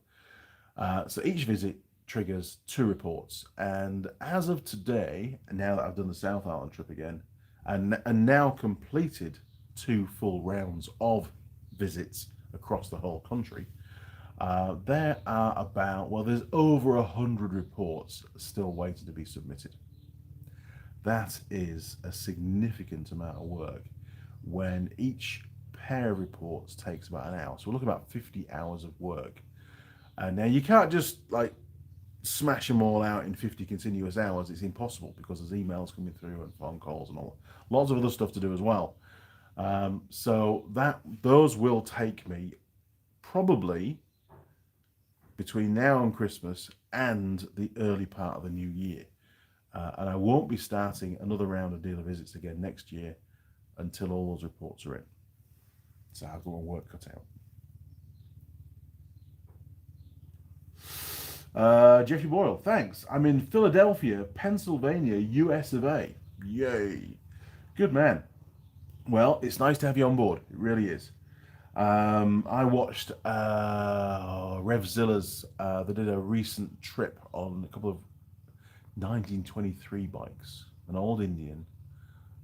So each visit triggers 2 reports, and as of today, now that I've done the South Island trip again, and now completed 2 full rounds of visits across the whole country, there are there's over 100 reports still waiting to be submitted. That is a significant amount of work when each pair of reports takes about an hour. So we're looking at about 50 hours of work. And now you can't just like smash them all out in 50 continuous hours. It's impossible because there's emails coming through and phone calls and all lots of other stuff to do as well. So those will take me probably between now and Christmas and the early part of the new year. And I won't be starting another round of dealer visits again next year until all those reports are in. So I've got my work cut out. Jeffrey Boyle, thanks. I'm in Philadelphia, Pennsylvania, US of A. Yay. Good man. Well, it's nice to have you on board. It really is. I watched RevZilla's, they did a recent trip on a couple of 1923 bikes, an old Indian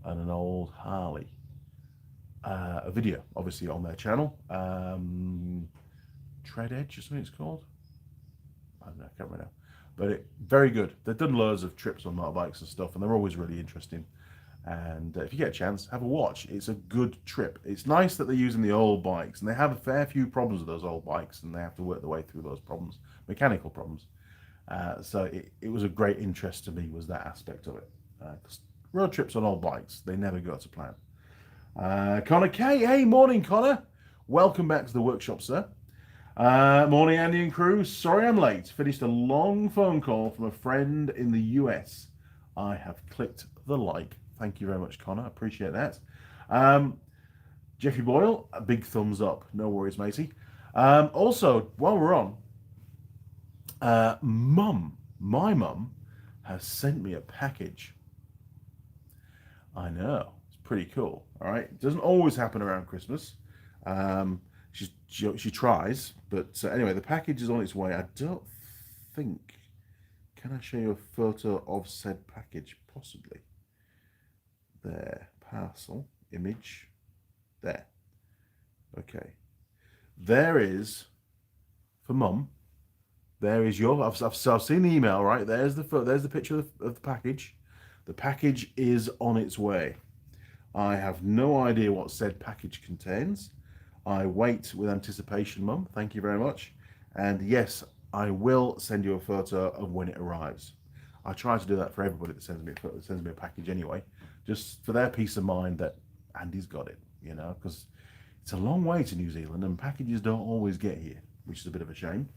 and an old Harley. A video, obviously, on their channel. Tread Edge or something it's called. I don't know, I can't remember now. But very good. They've done loads of trips on motorbikes and stuff, and they're always really interesting. And if you get a chance, have a watch. It's a good trip. It's nice that they're using the old bikes, and they have a fair few problems with those old bikes, and they have to work their way through those problems, mechanical problems. So it was a great interest to me, was that aspect of it. Because road trips on old bikes, they never go to plan. Connor K, hey, morning Connor. Welcome back to the workshop, sir. Morning Andy and crew. Sorry I'm late. Finished a long phone call from a friend in the US. I have clicked the like. Thank you very much, Connor. Appreciate that. Jeffrey Boyle, a big thumbs up. No worries, matey. Also, while we're on, my mum has sent me a package. I know, it's pretty cool. All right, it doesn't always happen around Christmas. She tries, but anyway, the package is on its way. I don't think. Can I show you a photo of said package? Possibly. There, parcel, image, there. Okay, there is for mum. There is your. I've seen the email, right? There's the picture of the package. The package is on its way. I have no idea what said package contains. I wait with anticipation, Mum. Thank you very much. And yes, I will send you a photo of when it arrives. I try to do that for everybody that sends me a package anyway, just for their peace of mind that Andy's got it, you know, because it's a long way to New Zealand and packages don't always get here, which is a bit of a shame.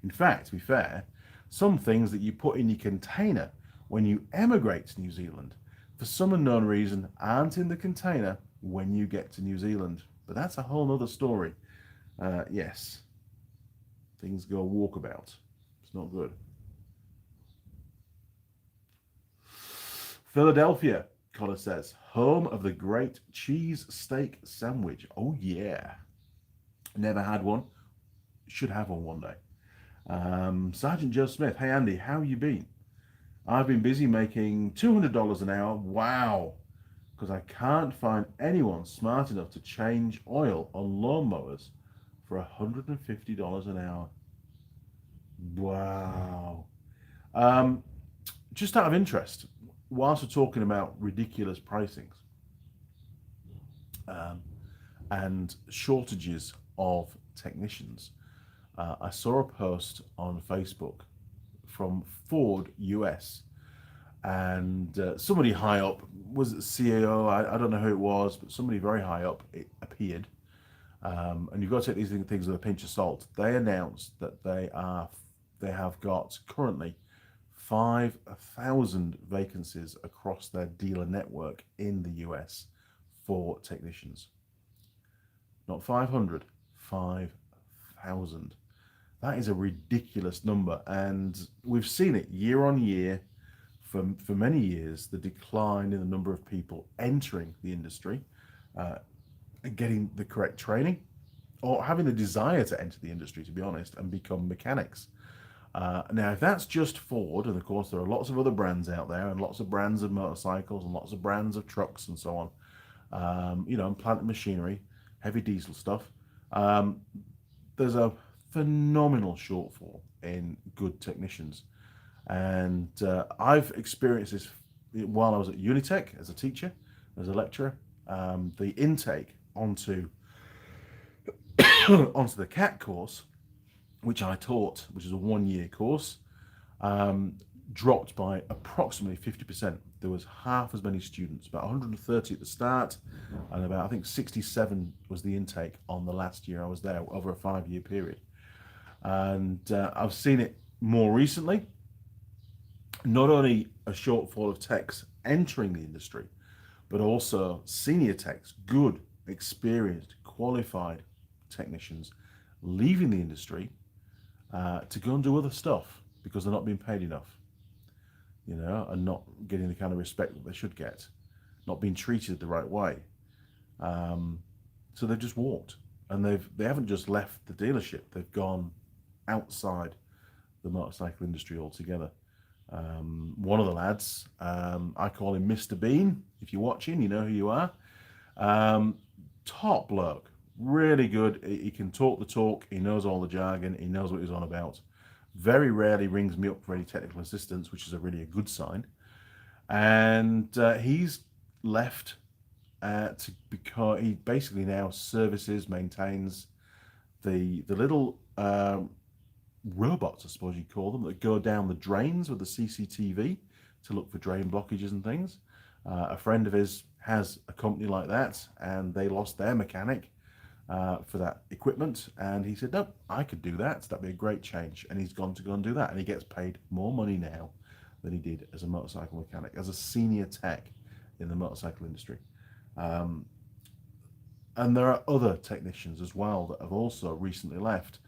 In fact, to be fair, some things that you put in your container when you emigrate to New Zealand, for some unknown reason, aren't in the container when you get to New Zealand. But that's a whole other story. Yes, things go walkabout. It's not good. Philadelphia, Connor says, home of the great cheese steak sandwich. Oh yeah, never had one. Should have one day. Sergeant Joe Smith, hey Andy, how you been? I've been busy making $200 an hour. Wow. Because I can't find anyone smart enough to change oil on lawnmowers for $150 an hour. Wow. Just out of interest, whilst we're talking about ridiculous pricings and shortages of technicians, I saw a post on Facebook from Ford US, and somebody high up, was it CEO? I don't know who it was, but somebody very high up, it appeared. And you've got to take these things with a pinch of salt. They announced that they have got currently 5,000 vacancies across their dealer network in the US for technicians. Not 500, 5,000. 1,000. That is a ridiculous number, and we've seen it year on year for many years, the decline in the number of people entering the industry, and getting the correct training, or having the desire to enter the industry, to be honest, and become mechanics. Now, if that's just Ford, and of course there are lots of other brands out there, and lots of brands of motorcycles, and lots of brands of trucks, and so on, and plant and machinery, heavy diesel stuff, there's a phenomenal shortfall in good technicians. And I've experienced this while I was at Unitech as a teacher, as a lecturer. The intake onto onto the CAT course, which I taught, which is a 1-year course, dropped by approximately 50%. There was half as many students, about 130 at the start, and about, I think, 67 was the intake on the last year I was there, over a 5-year period. And I've seen it more recently. Not only a shortfall of techs entering the industry, but also senior techs, good, experienced, qualified technicians leaving the industry to go and do other stuff because they're not being paid enough, and not getting the kind of respect that they should get, not being treated the right way. So they've just walked, and they haven't just left the dealership, they've gone outside the motorcycle industry altogether. One of the lads, I call him Mr. Bean. If you're watching, you know who you are. Top bloke, really good. He can talk the talk. He knows all the jargon. He knows what he's on about. Very rarely rings me up for any technical assistance, which is really a good sign. And he's left because he basically now services, maintains the little robots, I suppose you'd call them, that go down the drains with the CCTV to look for drain blockages and things. A friend of his has a company like that, and they lost their mechanic for that equipment, and he said, no, I could do that, that'd be a great change. And he's gone to go and do that, and he gets paid more money now than he did as a motorcycle mechanic, as a senior tech in the motorcycle industry. And there are other technicians as well that have also recently left.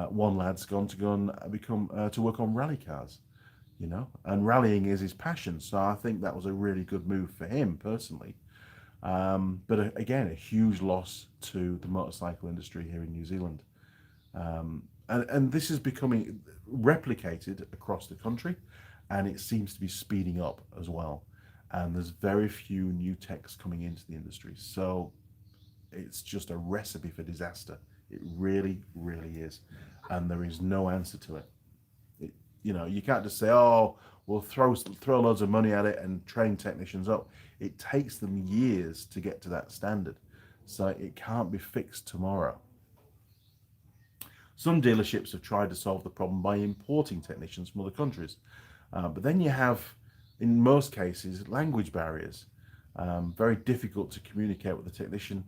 One lad's gone to go and become to work on rally cars, and rallying is his passion. So I think that was a really good move for him personally. But again, a huge loss to the motorcycle industry here in New Zealand. And this is becoming replicated across the country, and it seems to be speeding up as well. And there's very few new techs coming into the industry. So it's just a recipe for disaster. It really, really is. And there is no answer to it. You can't just say, oh, we'll throw loads of money at it and train technicians up. It takes them years to get to that standard. So it can't be fixed tomorrow. Some dealerships have tried to solve the problem by importing technicians from other countries. But then you have, in most cases, language barriers. Very difficult to communicate with the technician.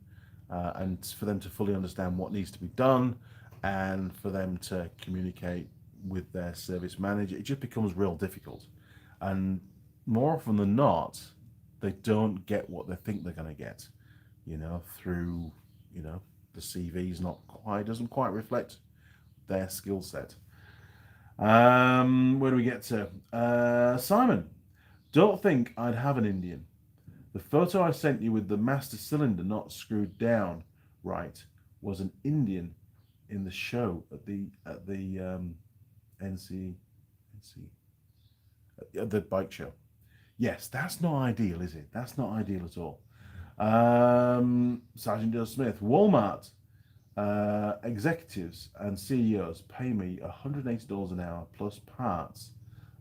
And for them to fully understand what needs to be done, and for them to communicate with their service manager, it just becomes real difficult. And more often than not, they don't get what they think they're going to get, through, the CV's doesn't quite reflect their skill set. Where do we get to? Simon, don't think I'd have an Indian. The photo I sent you with the master cylinder not screwed down right was an Indian in the show at the the bike show. Yes, that's not ideal, is it? That's not ideal at all. Sergeant Joe Smith, Walmart executives and CEOs pay me $180 an hour plus parts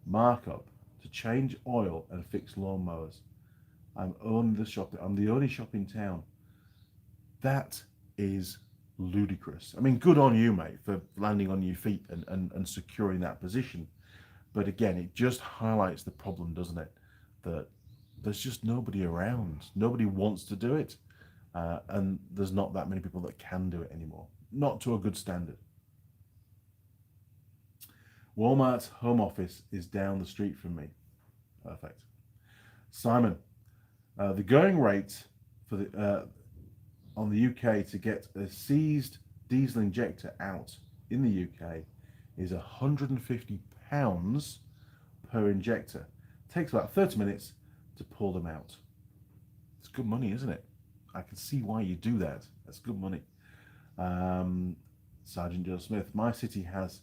markup to change oil and fix lawnmowers. I'm the only shop in town. That is ludicrous. I mean, good on you, mate, for landing on your feet and securing that position. But again, it just highlights the problem, doesn't it? That there's just nobody around. Nobody wants to do it. And there's not that many people that can do it anymore. Not to a good standard. Walmart's home office is down the street from me. Perfect. Simon, the going rate for the on the UK to get a seized diesel injector out in the UK is £150 per injector. It takes about 30 minutes to pull them out. It's good money, isn't it? I can see why you do that. That's good money. Sergeant Joe Smith, my city has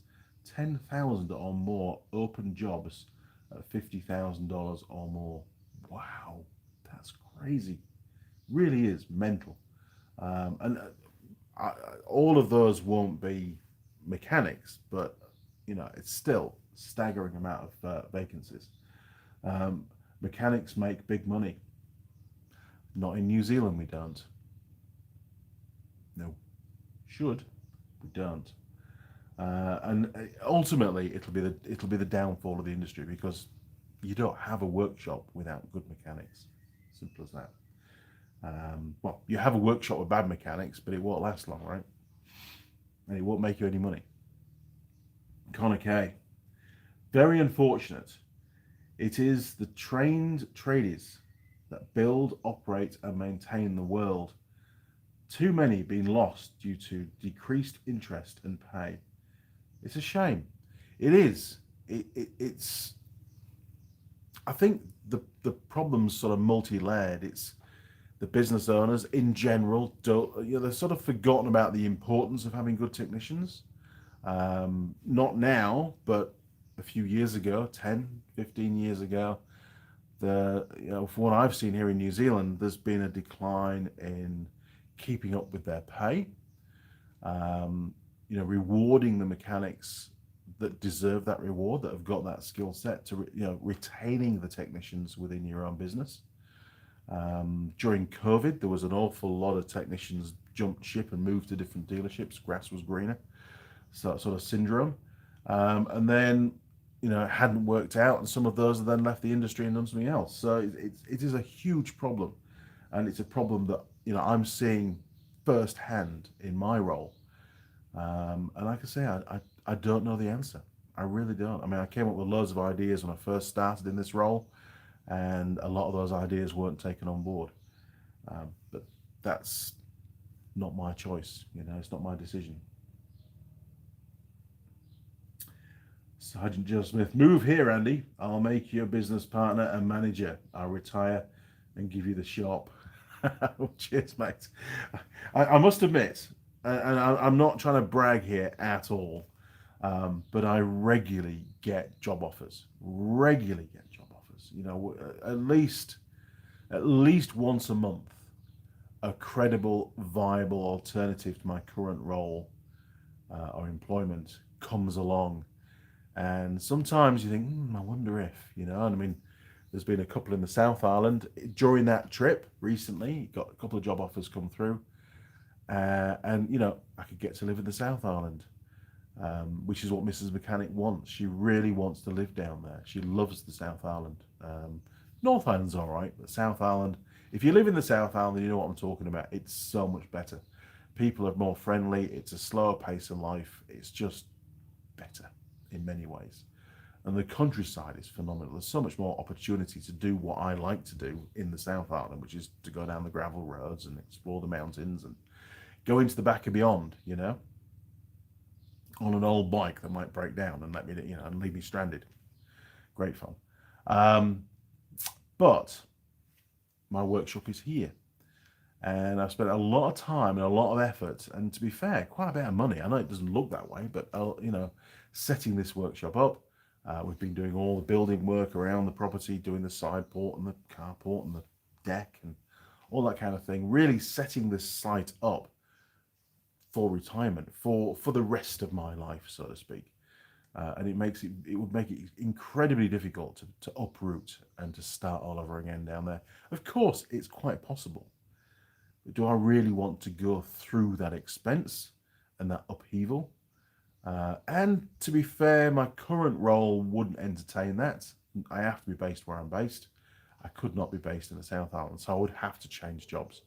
10,000 or more open jobs at $50,000 or more. Wow, that's crazy. Really is mental. And all of those won't be mechanics, but it's still a staggering amount of vacancies. Mechanics make big money. Not in New Zealand, we don't. No, should, we don't. And ultimately, it'll be the downfall of the industry, because you don't have a workshop without good mechanics. Simple as that. Well, you have a workshop with bad mechanics, but it won't last long, right? And it won't make you any money. Connor K. Very unfortunate. It is the trained tradies that build, operate, and maintain the world. Too many being lost due to decreased interest and pay. It's a shame. It is. It's. I think the problem's sort of multi-layered. It's the business owners in general they're sort of forgotten about the importance of having good technicians. Not now, but a few years ago, 10, 15 years ago, from what I've seen here in New Zealand, there's been a decline in keeping up with their pay, rewarding the mechanics that deserve that reward, that have got that skill set, to retaining the technicians within your own business. During COVID, there was an awful lot of technicians jumped ship and moved to different dealerships. Grass was greener, so that sort of syndrome. And then, it hadn't worked out, and some of those have then left the industry and done something else. So it is a huge problem, and it's a problem that I'm seeing firsthand in my role. And like I say, I don't know the answer. I really don't. I mean, I came up with loads of ideas when I first started in this role, and a lot of those ideas weren't taken on board. But that's not my choice. It's not my decision. Sergeant Joe Smith, move here, Andy. I'll make you a business partner and manager. I'll retire and give you the shop. Cheers, mate. I must admit, and I'm not trying to brag here at all, but I regularly get job offers. At least once a month, a credible, viable alternative to my current role or employment comes along. And sometimes you think, I wonder if, and I mean, there's been a couple in the South Island. During that trip recently, got a couple of job offers come through. And, I could get to live in the South Island, which is what Mrs. Mechanic wants. She really wants to live down there. She loves the South Island. North Island's all right, but South Island, if you live in the South Island, you know what I'm talking about. It's so much better. People are more friendly. It's a slower pace of life. It's just better in many ways. And the countryside is phenomenal. There's so much more opportunity to do what I like to do in the South Island, which is to go down the gravel roads and explore the mountains and go into the back and beyond, on an old bike that might break down and let me, and leave me stranded. Great fun. But my workshop is here. And I've spent a lot of time and a lot of effort, and to be fair, quite a bit of money. I know it doesn't look that way, but setting this workshop up. We've been doing all the building work around the property, doing the side port and the carport and the deck and all that kind of thing. Really setting this site up for retirement, for the rest of my life, so to speak. And it would make it incredibly difficult to uproot and to start all over again down there. Of course, it's quite possible. But do I really want to go through that expense and that upheaval? And to be fair, my current role wouldn't entertain that. I have to be based where I'm based. I could not be based in the South Island, so I would have to change jobs.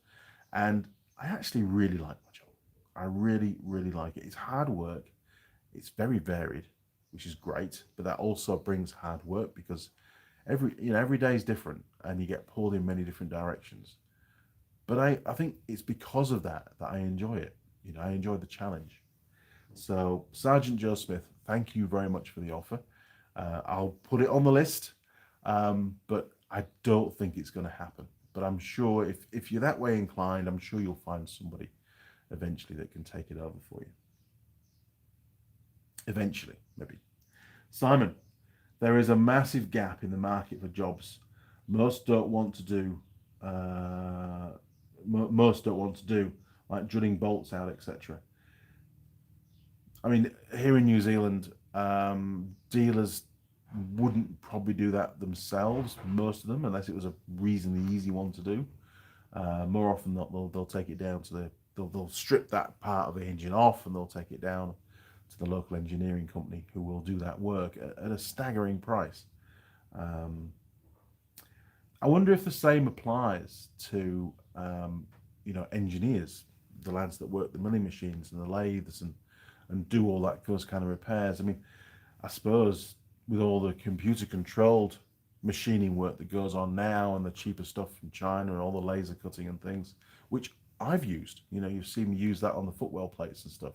And I actually really like my job. I really, really like it. It's hard work. It's very varied, which is great. But that also brings hard work, because every day is different and you get pulled in many different directions. But I think it's because of that I enjoy it. I enjoy the challenge. So Sergeant Joe Smith, thank you very much for the offer. I'll put it on the list, but I don't think it's going to happen. But I'm sure if you're that way inclined, I'm sure you'll find somebody eventually that can take it over for you. Eventually, maybe. Simon, there is a massive gap in the market for jobs. Most don't want to do. Most don't want to do like drilling bolts out, etc. I mean, here in New Zealand, dealers wouldn't probably do that themselves, most of them, unless it was a reasonably easy one to do. More often than not, they'll take it down to they'll strip that part of the engine off and they'll take it down to the local engineering company who will do that work at a staggering price. I wonder if the same applies to engineers, the lads that work the milling machines and the lathes and do all those kind of repairs. I mean, I suppose with all the computer controlled machining work that goes on now and the cheaper stuff from China and all the laser cutting and things, which I've used, you've seen me use that on the footwell plates and stuff.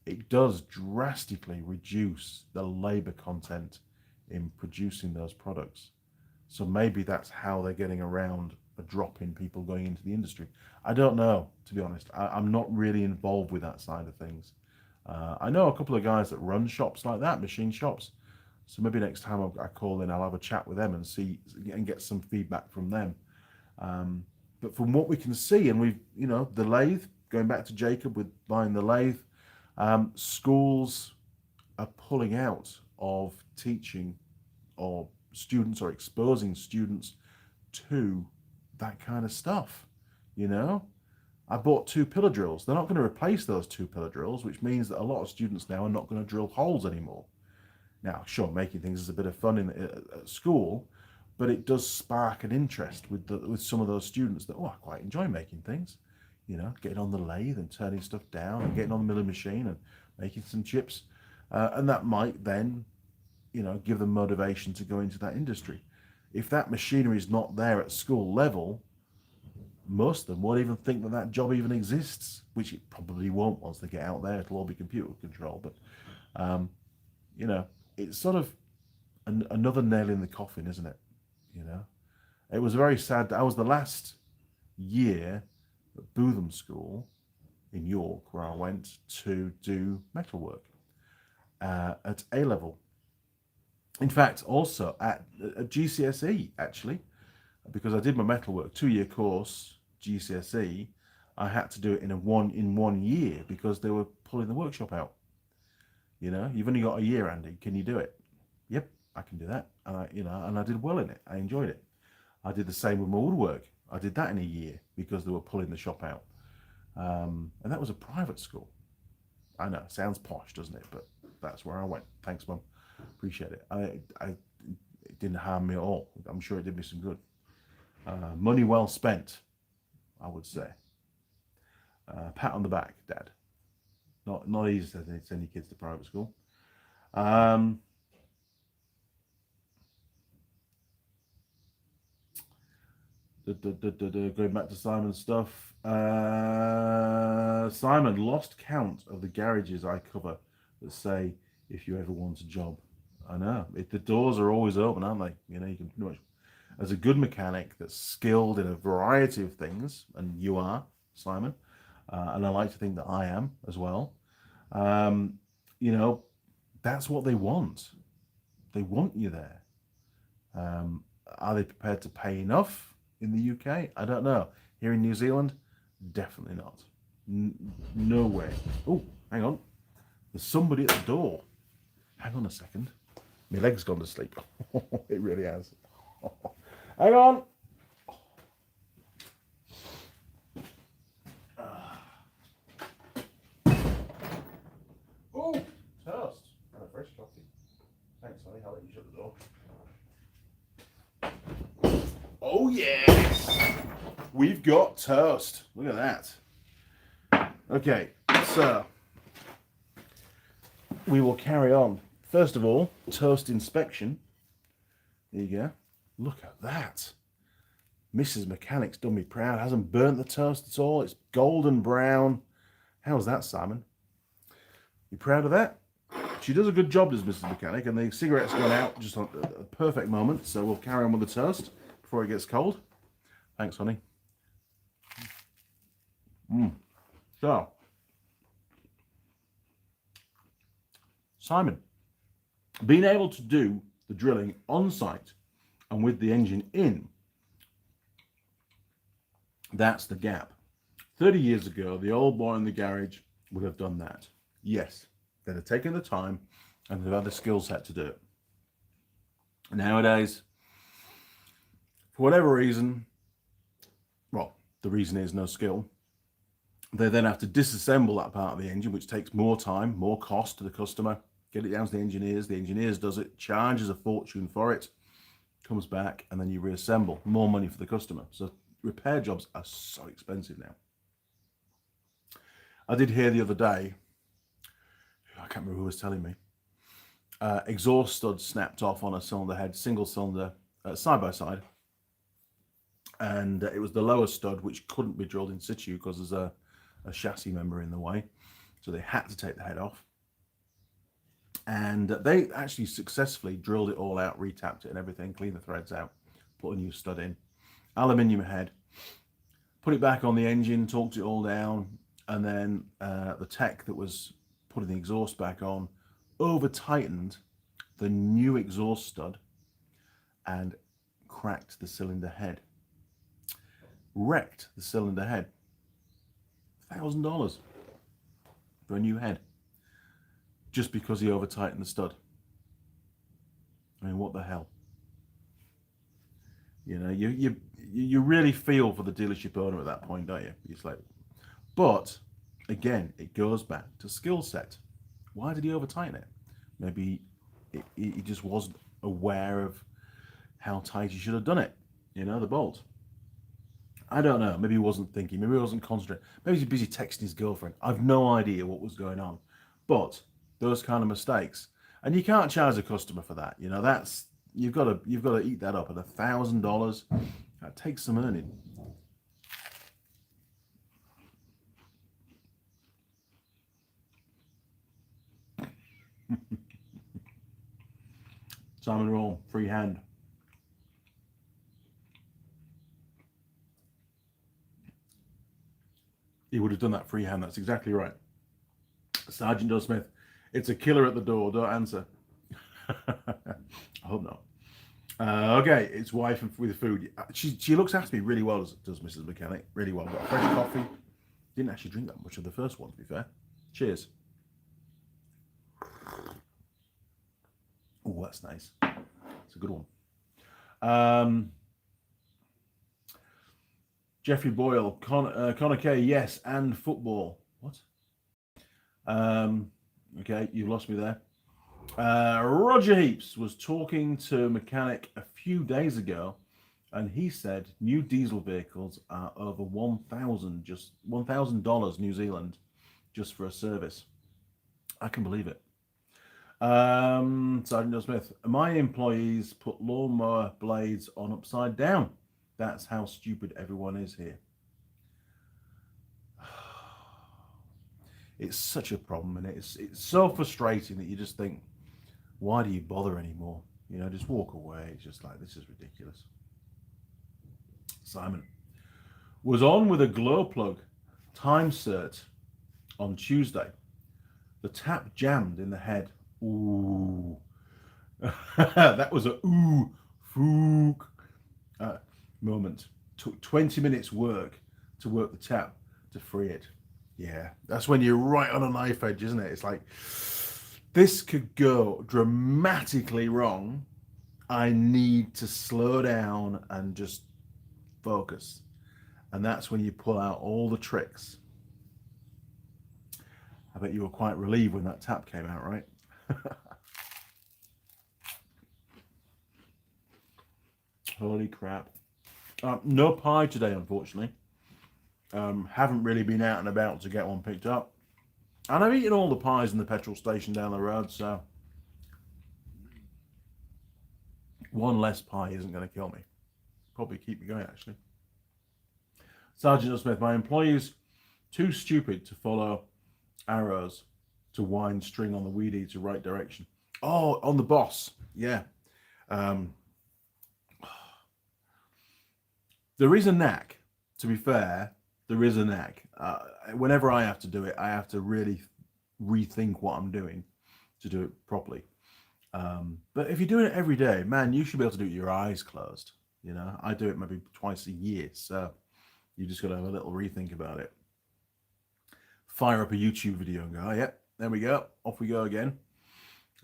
It does drastically reduce the labor content in producing those products. So maybe that's how they're getting around a drop in people going into the industry. I don't know, to be honest. I'm not really involved with that side of things. I know a couple of guys that run shops like that, machine shops. So maybe next time I call in, I'll have a chat with them and see and get some feedback from them. But from what we can see, and we've, the lathe, going back to Jacob with buying the lathe, schools are pulling out of teaching or students or exposing students to that kind of stuff. I bought 2 pillar drills. They're not going to replace those 2 pillar drills, which means that a lot of students now are not going to drill holes anymore. Now, sure, making things is a bit of fun at school, but it does spark an interest with some of those students that, I quite enjoy making things, getting on the lathe and turning stuff down and getting on the milling machine and making some chips. And that might then, give them motivation to go into that industry. If that machinery is not there at school level, most of them won't even think that job even exists, which it probably won't once they get out there. It'll all be computer control. But, it's sort of another nail in the coffin, isn't it? It was very sad. I was the last year at Bootham School in York where I went to do metalwork at A level. In fact, also at GCSE, actually, because I did my metalwork 2-year course, GCSE, I had to do it in 1 year because they were pulling the workshop out. You've only got a year, Andy. Can you do it? Yep, I can do that. And I did well in it. I enjoyed it. I did the same with my woodwork. I did that in a year because they were pulling the shop out. And that was a private school. I know, sounds posh, doesn't it? But that's where I went. Thanks, Mum. Appreciate it. It didn't harm me at all. I'm sure it did me some good. Money well spent, I would say. Pat on the back, Dad. Not easy to send your kids to private school. Going back to Simon's stuff. Simon, lost count of the garages I cover that say, if you ever want a job. I know. The doors are always open, aren't they? You can pretty much, as a good mechanic that's skilled in a variety of things, and you are, Simon, and I like to think that I am as well. That's what they want. They want you there. Are they prepared to pay enough in the UK? I don't know. Here in New Zealand, definitely not. No way. Oh, hang on. There's somebody at the door. Hang on a second. My leg's gone to sleep. It really has. Hang on. Oh, toast. And a fresh coffee. Thanks, honey. I'll let you shut the door. Oh, yes. We've got toast. Look at that. Okay, so we will carry on. First of all, toast inspection. There you go. Look at that. Mrs. Mechanic's done me proud. Hasn't burnt the toast at all. It's golden brown. How's that, Simon? You proud of that? She does a good job, does Mrs. Mechanic, and the cigarette's gone out just on a perfect moment, so we'll carry on with the toast before it gets cold. Thanks, honey. So, Simon, being able to do the drilling on site and with the engine in, that's the gap. 30 years ago, the old boy in the garage would have done that. Yes, they'd have taken the time and they'd have the skill set to do it. Nowadays, for whatever reason, well, the reason is no skill, they then have to disassemble that part of the engine, which takes more time, more cost to the customer, get it down to the engineers does it, charges a fortune for it, comes back, and then you reassemble, more money for the customer. So repair jobs are so expensive now. I did hear the other day, I can't remember who was telling me, exhaust stud snapped off on a cylinder head, single cylinder, side by side, and it was the lower stud which couldn't be drilled in situ because there's a chassis member in the way, so they had to take the head off, and they actually successfully drilled it all out, retapped it and everything, cleaned the threads out, put a new stud in, aluminium head, put it back on the engine, torqued it all down, and then the tech that was putting the exhaust back on over tightened the new exhaust stud and cracked the cylinder head, wrecked the cylinder head. $1,000 for a new head, just because he over tightened the stud. I mean, what the hell? You know, you really feel for the dealership owner at that point, don't you? It's like, but again, it goes back to skill set. Why did he over tighten it? Maybe he just wasn't aware of how tight he should have done it. You know, the bolt. I don't know. Maybe he wasn't thinking. Maybe he wasn't concentrating. Maybe he's busy texting his girlfriend. I've no idea what was going on. But those kind of mistakes, and you can't charge a customer for that. You know, that's you've got to eat that up. At $1,000, that takes some earning. Simon Roll, free hand. He would have done that freehand. That's exactly right. Sergeant Joe Smith, it's a killer at the door. Don't answer. I hope not. Okay, it's wife with food. She looks after me really well, does Mrs. Mechanic. Really well. Got fresh coffee. Didn't actually drink that much of the first one, to be fair. Cheers. Oh, that's nice. It's a good one. Jeffrey Boyle, Connor K, yes, and football. What? Okay, you lost me there. Roger Heaps was talking to a mechanic a few days ago, and he said new diesel vehicles are over $1,000 New Zealand just for a service. I can believe it. Sergeant Joe Smith, my employees put lawnmower blades on upside down. That's how stupid everyone is here. It's such a problem, and it's so frustrating that you just think, why do you bother anymore? You know, just walk away. It's just like, this is ridiculous. Simon was on with a glow plug time cert on Tuesday. The tap jammed in the head. Ooh. That was a ooh, fook moment. Took 20 minutes work to work the tap to free it. Yeah, that's when you're right on a knife edge, isn't it? It's like, this could go dramatically wrong. I need to slow down and just focus. And that's when you pull out all the tricks. I bet you were quite relieved when that tap came out, right? Holy crap. No pie today, unfortunately. Haven't really been out and about to get one picked up. And I've eaten all the pies in the petrol station down the road, so one less pie isn't going to kill me. Probably keep me going, actually. Sergeant Smith, my employees too stupid to follow arrows to wind string on the weed eater right direction. Oh, on the Boss, yeah. There is a knack. To be fair, there is a knack. Whenever I have to do it, I have to really rethink what I'm doing to do it properly. But if you're doing it every day, man, you should be able to do it with your eyes closed. You know, I do it maybe twice a year, so you just got to have a little rethink about it. Fire up a YouTube video and go, oh yeah, there we go, off we go again.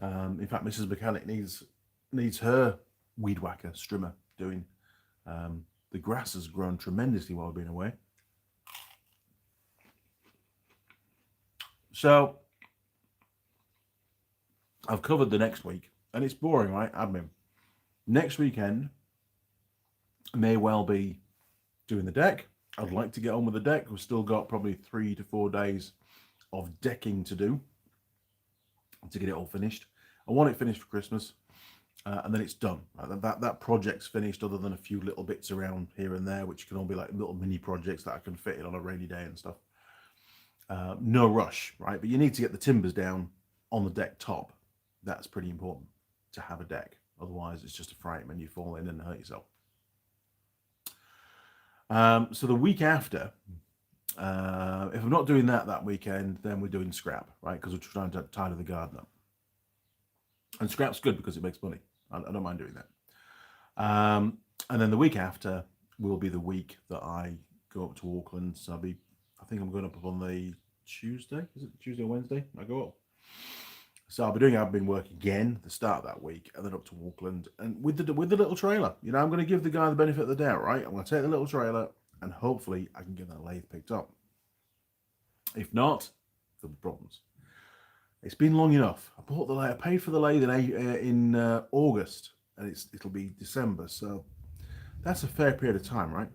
In fact, Mrs. Mechanic needs her weed whacker strimmer doing. The grass has grown tremendously while I've been away. So I've covered the next week, and it's boring, right? Admin. Next weekend may well be doing the deck. I'd like to get on with the deck. We've still got probably 3 to 4 days of decking to do to get it all finished. I want it finished for Christmas, and then it's done. That project's finished, other than a few little bits around here and there, which can all be like little mini projects that I can fit in on a rainy day and stuff. No rush, right? But you need to get the timbers down on the deck top. That's pretty important to have a deck. Otherwise, it's just a frame and you fall in and hurt yourself. So the week after, if I'm not doing that weekend, then we're doing scrap, right? Because we're trying to tidy the garden up. And scrap's good because it makes money. I don't mind doing that. And then the week after will be the week that I go up to Auckland. So I think I'm going up on the Tuesday. Is it Tuesday or Wednesday? I go up. So I'll be doing admin work again at the start of that week, and then up to Auckland, and with the little trailer. You know, I'm going to give the guy the benefit of the doubt, right? I'm going to take the little trailer, and hopefully I can get that lathe picked up. If not, there'll be problems. It's been long enough. I bought the lathe. I paid for the lathe in August, and it'll be December. So that's a fair period of time, right?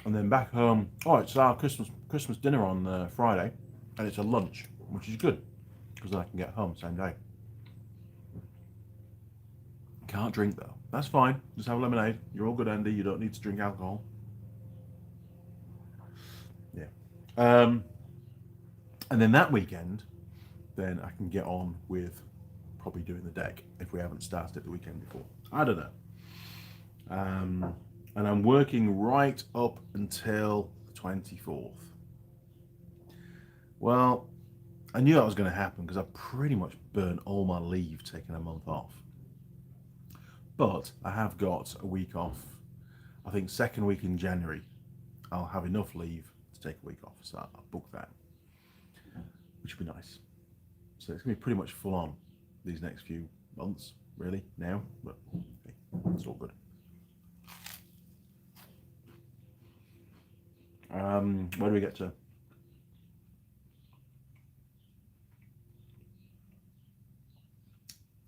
And then back home. Oh, it's our Christmas dinner on Friday, and it's a lunch, which is good because then I can get home same day. Can't drink though. That's fine. Just have lemonade. You're all good, Andy. You don't need to drink alcohol. Yeah. And then that weekend, then I can get on with probably doing the deck if we haven't started it the weekend before. I don't know. And I'm working right up until the 24th. Well, I knew that was going to happen because I pretty much burnt all my leave taking a month off. But I have got a week off. I think second week in January, I'll have enough leave to take a week off. So I'll book that, which would be nice. So it's going to be pretty much full on these next few months, really, now. But hey, it's all good. Where do we get to?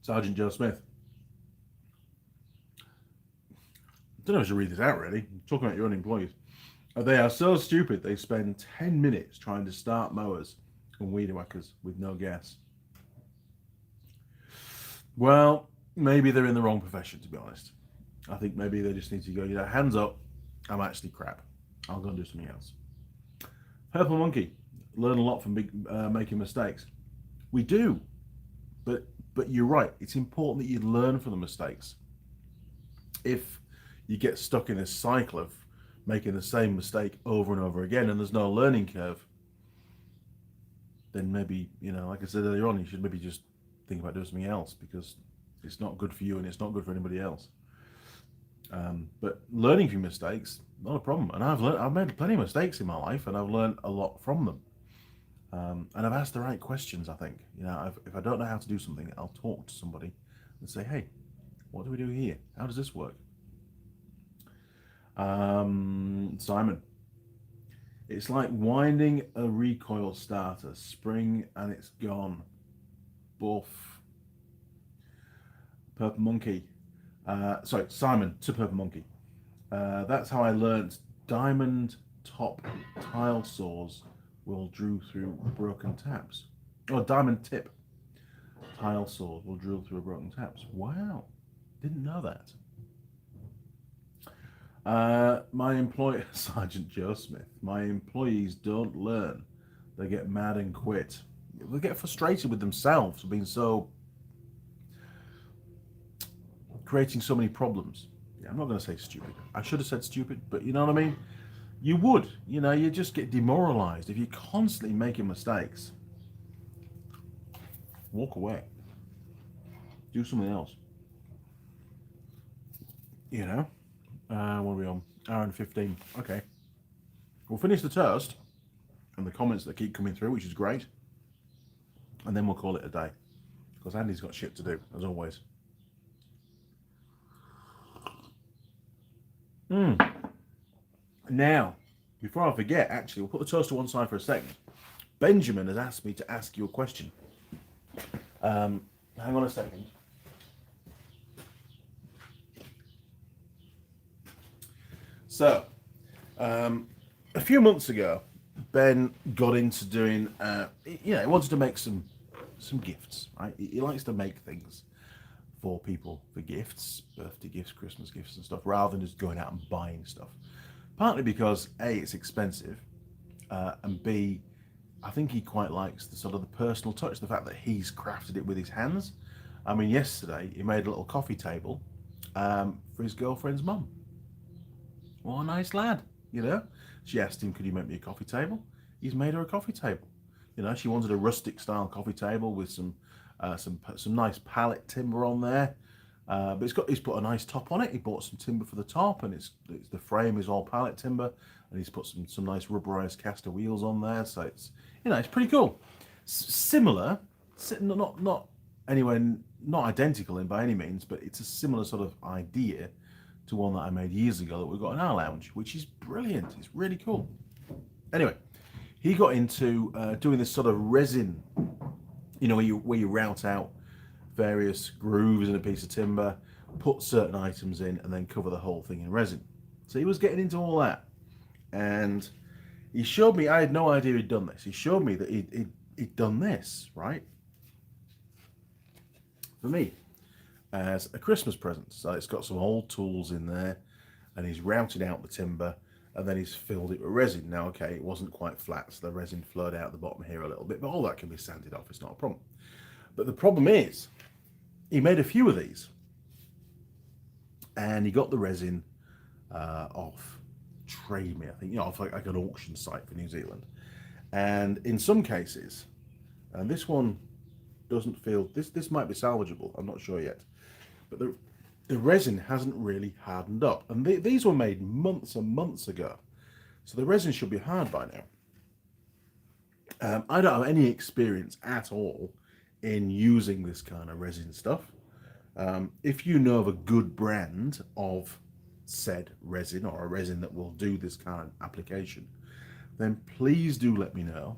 Sergeant Joe Smith. I don't know if I should read this out, really. Talking about your own employees. They are so stupid, they spend 10 minutes trying to start mowers and weed whackers with no gas. Well, maybe they're in the wrong profession, to be honest. I think maybe they just need to go, you know, hands up, I'm actually crap. I'll go and do something else. Purple Monkey, learn a lot from making mistakes. We do, but you're right. It's important that you learn from the mistakes. If you get stuck in this cycle of making the same mistake over and over again, and there's no learning curve, then maybe, you know, like I said earlier on, you should maybe just think about doing something else because it's not good for you and it's not good for anybody else. But learning from mistakes, not a problem. And I've made plenty of mistakes in my life, and I've learned a lot from them. And I've asked the right questions. I think, you know, if I don't know how to do something, I'll talk to somebody and say, "Hey, what do we do here? How does this work?" Simon, it's like winding a recoil starter, spring and it's gone. Buff. Purple Monkey. Sorry, Simon to Purple Monkey. That's how I learnt diamond top tile saws will drill through broken taps. Oh, diamond tip tile saws will drill through broken taps. Wow, didn't know that. My employee, Sergeant Joe Smith, my employees don't learn. They get mad and quit. They get frustrated with themselves for being so, creating so many problems. Yeah, I'm not going to say stupid. I should have said stupid, but you know what I mean? You would, you just get demoralized if you're constantly making mistakes. Walk away. Do something else. What are we on? Hour and 15. Okay. We'll finish the toast and the comments that keep coming through, which is great. And then we'll call it a day. Because Andy's got shit to do, as always. Now, before I forget, actually, we'll put the toast to one side for a second. Benjamin has asked me to ask you a question. Hang on a second. So, a few months ago, Ben got into doing, he wanted to make some gifts, right? He likes to make things for people for gifts, birthday gifts, Christmas gifts and stuff, rather than just going out and buying stuff. Partly because A, it's expensive, and B, I think he quite likes the sort of the personal touch, the fact that he's crafted it with his hands. I mean, yesterday he made a little coffee table for his girlfriend's mum. What a nice lad, She asked him, could you make me a coffee table? He's made her a coffee table. She wanted a rustic style coffee table with some nice pallet timber on there. But he's put a nice top on it. He bought some timber for the top, and the frame is all pallet timber, and he's put some nice rubberized caster wheels on there. So it's pretty cool. Similar, not anywhere, not identical in by any means, but it's a similar sort of idea to one that I made years ago that we've got in our lounge, which is brilliant. It's really cool. Anyway, he got into doing this sort of resin, where you route out various grooves in a piece of timber, put certain items in, and then cover the whole thing in resin. So he was getting into all that, and he showed me. I had no idea he'd done this. He showed me that he'd done this, right, for me as a Christmas present. So it's got some old tools in there, and he's routed out the timber, and then he's filled it with resin. Now, okay, it wasn't quite flat, so the resin flowed out the bottom here a little bit, but all that can be sanded off. It's not a problem. But the problem is, he made a few of these, and he got the resin off Trade Me, I think, off like an auction site for New Zealand. And in some cases, and this one doesn't feel, this might be salvageable, I'm not sure yet, but the resin hasn't really hardened up. And these were made months and months ago, so the resin should be hard by now. I don't have any experience at all in using this kind of resin stuff. If you know of a good brand of said resin, or a resin that will do this kind of application, then please do let me know.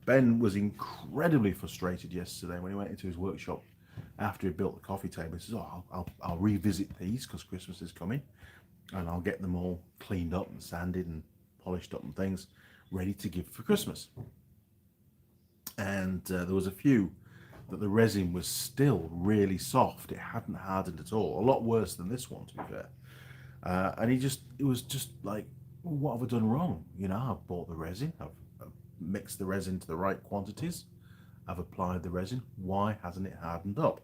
Ben was incredibly frustrated yesterday when he went into his workshop after he built the coffee table. He says, I'll revisit these because Christmas is coming, and I'll get them all cleaned up and sanded and polished up and things ready to give for Christmas. And there was a few that the resin was still really soft. It hadn't hardened at all. A lot worse than this one, to be fair. And it was just like, well, what have I done wrong? I've bought the resin. I've mixed the resin to the right quantities. I've applied the resin. Why hasn't it hardened up?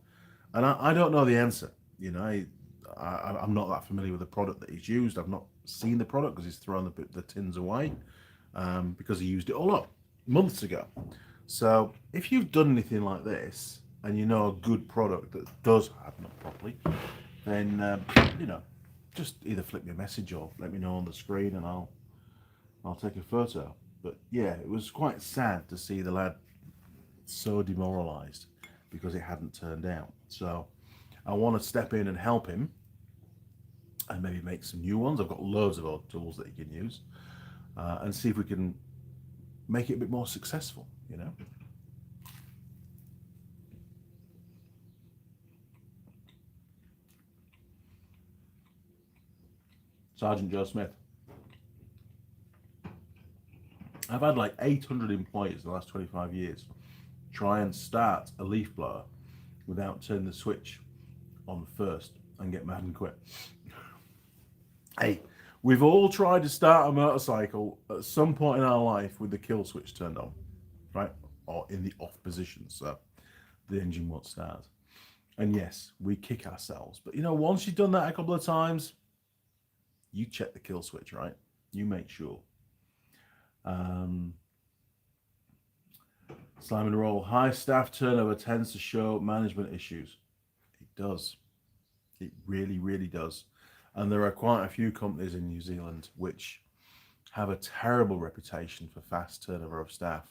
And I don't know the answer. I'm not that familiar with the product that he's used. I've not seen the product because he's thrown the tins away because he used it all up months ago. So if you've done anything like this and you know a good product that does harden up properly, then just either flip me a message or let me know on the screen, and I'll take a photo. But yeah, it was quite sad to see the lad so demoralized because it hadn't turned out. So I want to step in and help him and maybe make some new ones. I've got loads of old tools that he can use, and see if we can make it a bit more successful. Sergeant Joe Smith. I've had like 800 employees in the last 25 years try and start a leaf blower without turning the switch on first and get mad and quit. Hey, we've all tried to start a motorcycle at some point in our life with the kill switch turned on, right? Or in the off position, so the engine won't start. And yes, we kick ourselves. But you know, once you've done that a couple of times, you check the kill switch, right? You make sure. Simon Roll, high staff turnover tends to show management issues. It does. It really, really does. And there are quite a few companies in New Zealand which have a terrible reputation for fast turnover of staff.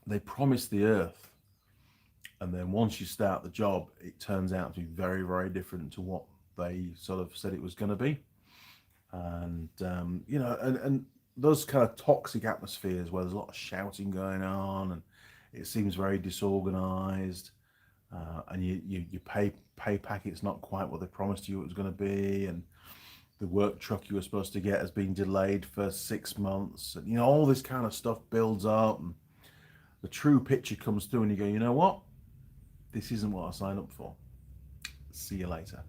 They promise the earth, and then once you start the job, it turns out to be very, very different to what they sort of said it was going to be. And you know, and those kind of toxic atmospheres where there's a lot of shouting going on, and it seems very disorganized, and you pay packets not quite what they promised you it was going to be, and the work truck you were supposed to get has been delayed for 6 months, and you know, all this kind of stuff builds up, and the true picture comes through, and you go, you know what, this isn't what I signed up for. See you later.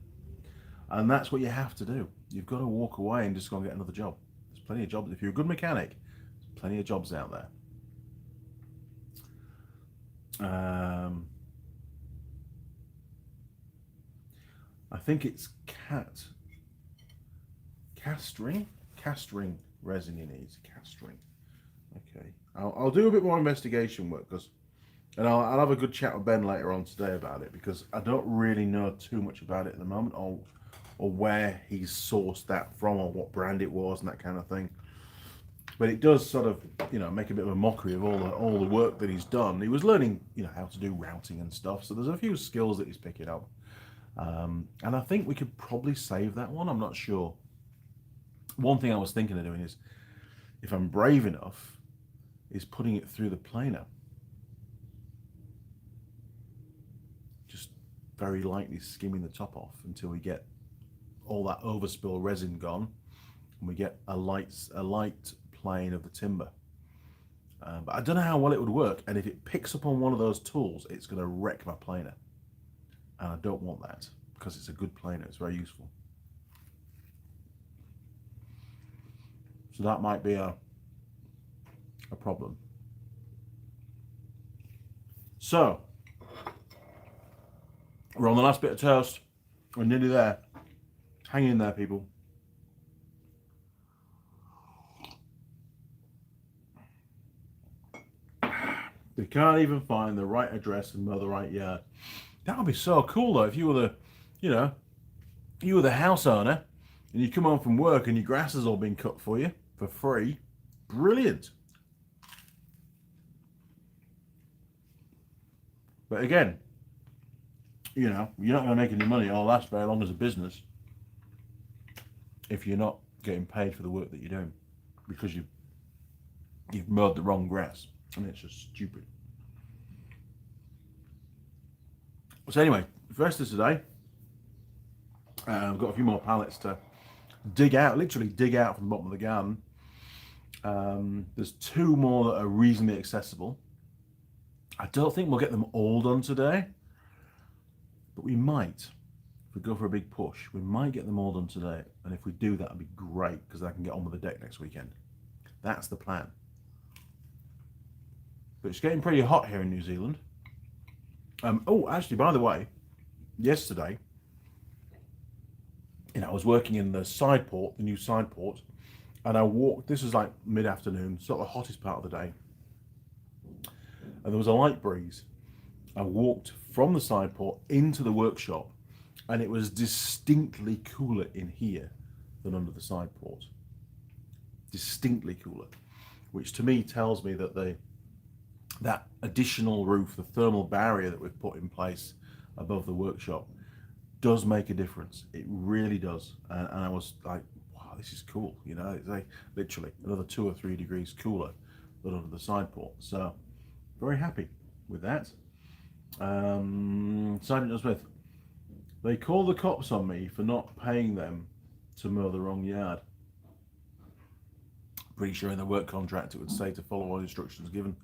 And that's what you have to do. You've got to walk away and just go and get another job. There's plenty of jobs. If you're a good mechanic, there's plenty of jobs out there. I think it's cast ring resin he needs. Cast ring. Okay. I'll do a bit more investigation work, and I'll have a good chat with Ben later on today about it, because I don't really know too much about it at the moment, or where he's sourced that from, or what brand it was, and that kind of thing. But it does sort of, you know, make a bit of a mockery of all the work that he's done. He was learning, you know, how to do routing and stuff. So there's a few skills that he's picking up, and I think we could probably save that one. I'm not sure. One thing I was thinking of doing is, if I'm brave enough, is putting it through the planer. Just very lightly skimming the top off until we get all that overspill resin gone, and we get a light plane of the timber. But I don't know how well it would work, and if it picks up on one of those tools, it's going to wreck my planer, and I don't want that, because it's a good planer. It's very useful. So that might be a problem. So we're on the last bit of toast. We're nearly there. Hang in there, people. They can't even find the right address and mow the right yard. That would be so cool, though, if you were the house owner, and you come home from work and your grass has all been cut for you for free. Brilliant. But again, you know, you're not going to make any money or last very long as a business if you're not getting paid for the work that you're doing, because you've mowed the wrong grass. I mean, it's just stupid. So anyway, the rest of today, I've got a few more pallets to literally dig out from the bottom of the garden. There's 2 more that are reasonably accessible. I don't think we'll get them all done today, but we might. If we go for a big push, we might get them all done today. And if we do, that'd be great, because I can get on with the deck next weekend. That's the plan. But it's getting pretty hot here in New Zealand. Oh, actually, by the way, yesterday, you know, I was working in the side port, the new side port, and I walked. This was like mid-afternoon, sort of the hottest part of the day, and there was a light breeze. I walked from the side port into the workshop, and it was distinctly cooler in here than under the side port. Distinctly cooler, which to me tells me that that additional roof, the thermal barrier that we've put in place above the workshop, does make a difference. It really does. And I was like, wow, this is cool. You know, it's like literally another 2 or 3 degrees cooler than under the side port. So very happy with that. Sergeant Smith, they call the cops on me for not paying them to mow the wrong yard. Pretty sure in the work contract it would say to follow all instructions given.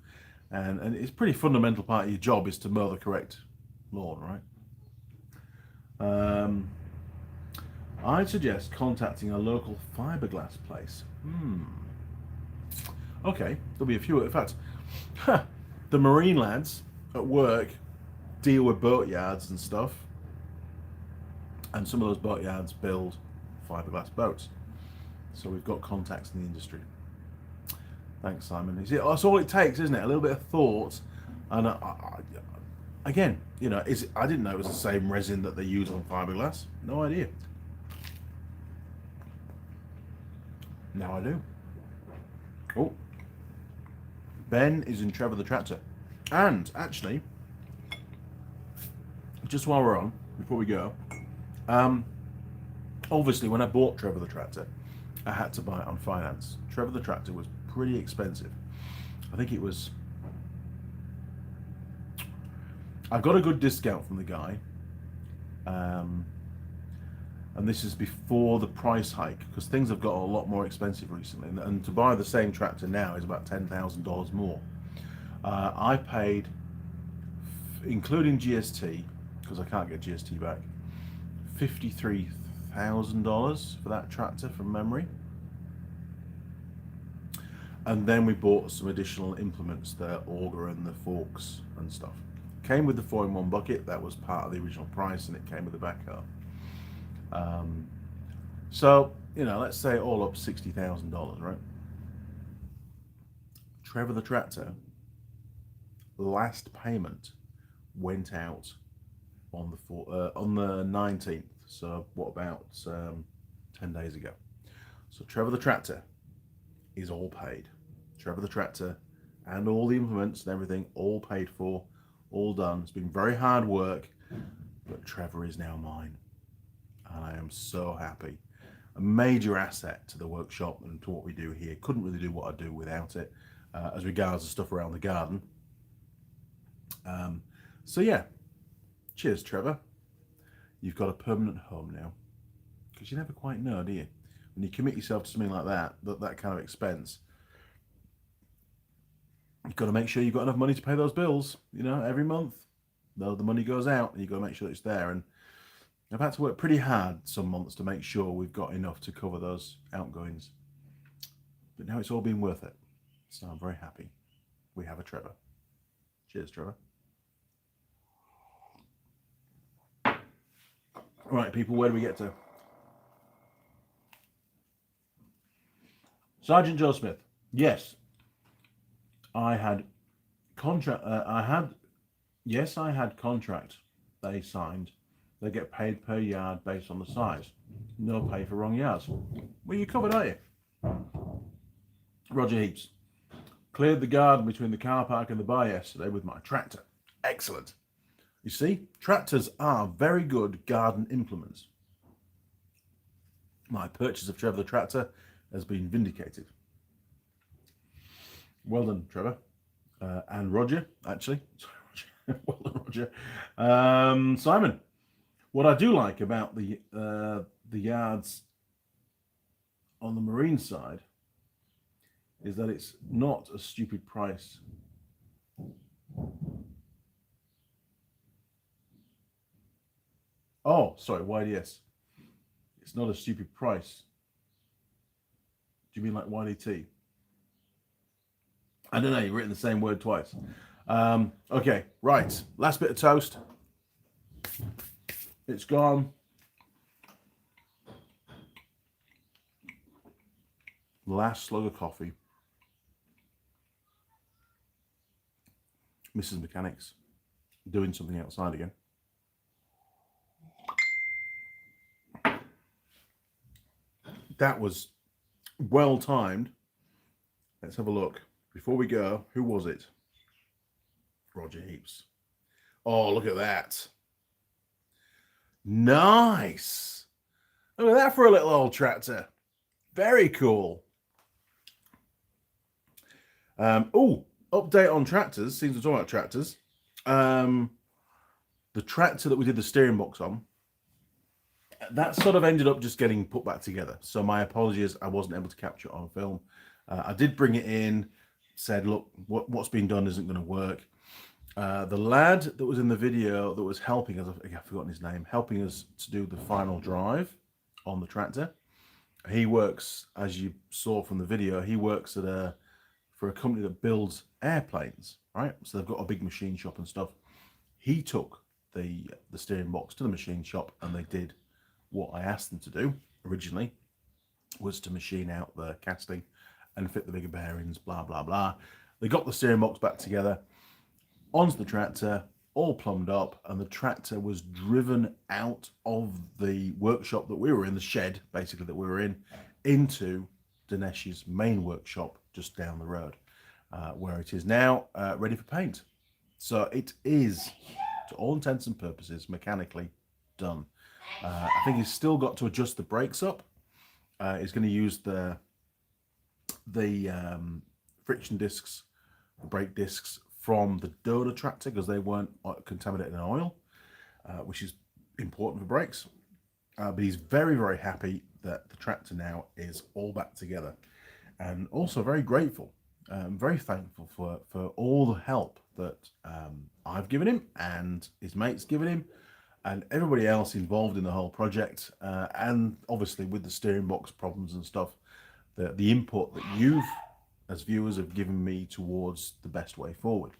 And it's a pretty fundamental part of your job is to mow the correct lawn, right? I'd suggest contacting a local fiberglass place. Okay, there'll be a few. In fact, the marine lads at work deal with boat yards and stuff, and some of those boat yards build fiberglass boats. So we've got contacts in the industry. Thanks, Simon. You see, that's all it takes, isn't it? A little bit of thought, and again, you know, I didn't know it was the same resin that they use on fiberglass. No idea. Now I do. Oh, Ben is in Trevor the Tractor, and actually, just while we're on, before we go, obviously when I bought Trevor the Tractor, I had to buy it on finance. Trevor the Tractor was pretty expensive. I think it was. I got a good discount from the guy, and this is before the price hike, because things have got a lot more expensive recently, and to buy the same tractor now is about $10,000 more. I paid, including GST, because I can't get GST back, $53,000 for that tractor from memory. And then we bought some additional implements, the auger and the forks and stuff. Came with the 4-in-1 bucket, that was part of the original price, and it came with the backhoe. So, you know, let's say all up $60,000, right? Trevor the Tractor, last payment went out on the 19th. So what about 10 days ago? So Trevor the Tractor is all paid. Trevor the Tractor and all the implements and everything, all paid for, all done. It's been very hard work, but Trevor is now mine. And I am so happy. A major asset to the workshop and to what we do here. Couldn't really do what I do without it, as regards the stuff around the garden. So yeah, cheers, Trevor. You've got a permanent home now. Because you never quite know, do you? When you commit yourself to something like that kind of expense, you've got to make sure you've got enough money to pay those bills, you know, every month. Though the money goes out, and you've got to make sure it's there. And I've had to work pretty hard some months to make sure we've got enough to cover those outgoings. But now it's all been worth it. So I'm very happy we have a Trevor. Cheers, Trevor. All right, people, where do we get to? Sergeant Joe Smith. Yes, I had contract. I had contract they signed. They get paid per yard based on the size. No pay for wrong yards. Well, you covered, are you? Roger Heaps. Cleared the garden between the car park and the bar yesterday with my tractor. Excellent. You see, tractors are very good garden implements. My purchase of Trevor the Tractor has been vindicated. Well done, Trevor. And Roger, actually. Sorry, Roger. Well done, Roger. Simon, what I do like about the yards on the marine side is that it's not a stupid price. Oh, sorry, YDS. It's not a stupid price. Do you mean like YDT? I don't know, you've written the same word twice. Okay, right. Last bit of toast. It's gone. Last slug of coffee. Mrs. Mechanics doing something outside again. That was well timed. Let's have a look. Before we go, who was it? Roger Heaps. Oh, look at that. Nice. Look at that for a little old tractor. Very cool. Oh, update on tractors. Seems we're talking about tractors. The tractor that we did the steering box on, that sort of ended up just getting put back together. So my apologies, I wasn't able to capture it on film. I did bring it in, said, look, what's been done isn't going to work. The lad that was in the video that was helping us, I've forgotten his name, helping us to do the final drive on the tractor. He works, as you saw from the video, he works at for a company that builds airplanes, right? So they've got a big machine shop and stuff. He took the steering box to the machine shop, and they did what I asked them to do originally, was to machine out the casting and fit the bigger bearings, blah, blah, blah. They got the steering box back together onto the tractor, all plumbed up, and the tractor was driven out of the workshop that we were in, the shed basically that we were in, into Dinesh's main workshop just down the road, where it is now ready for paint. So it is, to all intents and purposes, mechanically done. I think he's still got to adjust the brakes up. He's going to use the friction discs, the brake discs from the Doda tractor, because they weren't contaminated in oil, which is important for brakes. But he's very, very happy that the tractor now is all back together, and also very grateful, very thankful for all the help that I've given him and his mates given him, and everybody else involved in the whole project, and obviously with the steering box problems and stuff, the input that you've, as viewers, have given me towards the best way forward.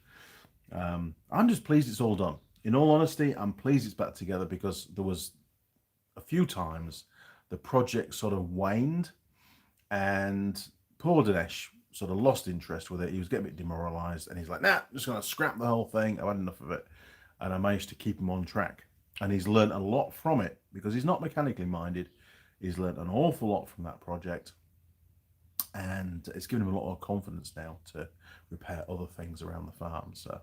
I'm just pleased it's all done. In all honesty, I'm pleased it's back together, because there was a few times the project sort of waned, and poor Dinesh sort of lost interest with it. He was getting a bit demoralized, and he's like, nah, I'm just going to scrap the whole thing. I've had enough of it. And I managed to keep him on track. And he's learned a lot from it, because he's not mechanically minded. He's learned an awful lot from that project, and it's given him a lot of confidence now to repair other things around the farm. So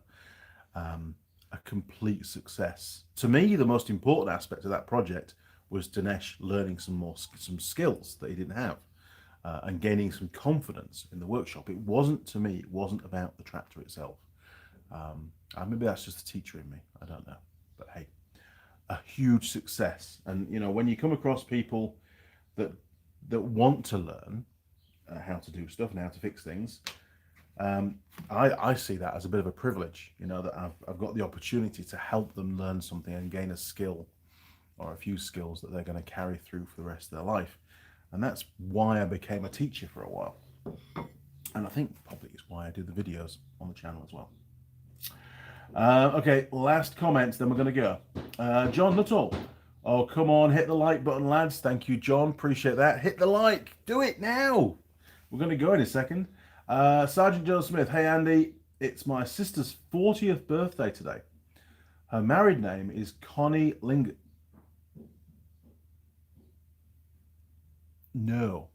a complete success. To me, the most important aspect of that project was Dinesh learning some skills that he didn't have, and gaining some confidence in the workshop. It wasn't about the tractor itself. Maybe that's just the teacher in me, I don't know. But hey, a huge success. And you know, when you come across people that want to learn how to do stuff and how to fix things, I see that as a bit of a privilege, you know, that I've got the opportunity to help them learn something and gain a skill, or a few skills that they're going to carry through for the rest of their life. And that's why I became a teacher for a while, and I think probably is why I do the videos on the channel as well. Okay, last comments, then we're going to go. John Nuttall. Oh, come on, hit the like button, lads. Thank you, John. Appreciate that. Hit the like. Do it now. We're going to go in a second. Sergeant John Smith. Hey, Andy. It's my sister's 40th birthday today. Her married name is Connie Ling. No.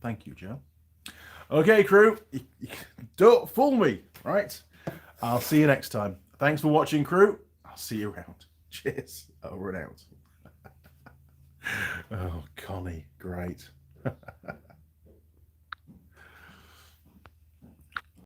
Thank you, Joe. Okay, crew. Don't fool me, right? I'll see you next time. Thanks for watching, crew. I'll see you around. Cheers. Over and out. Oh, Connie. Great.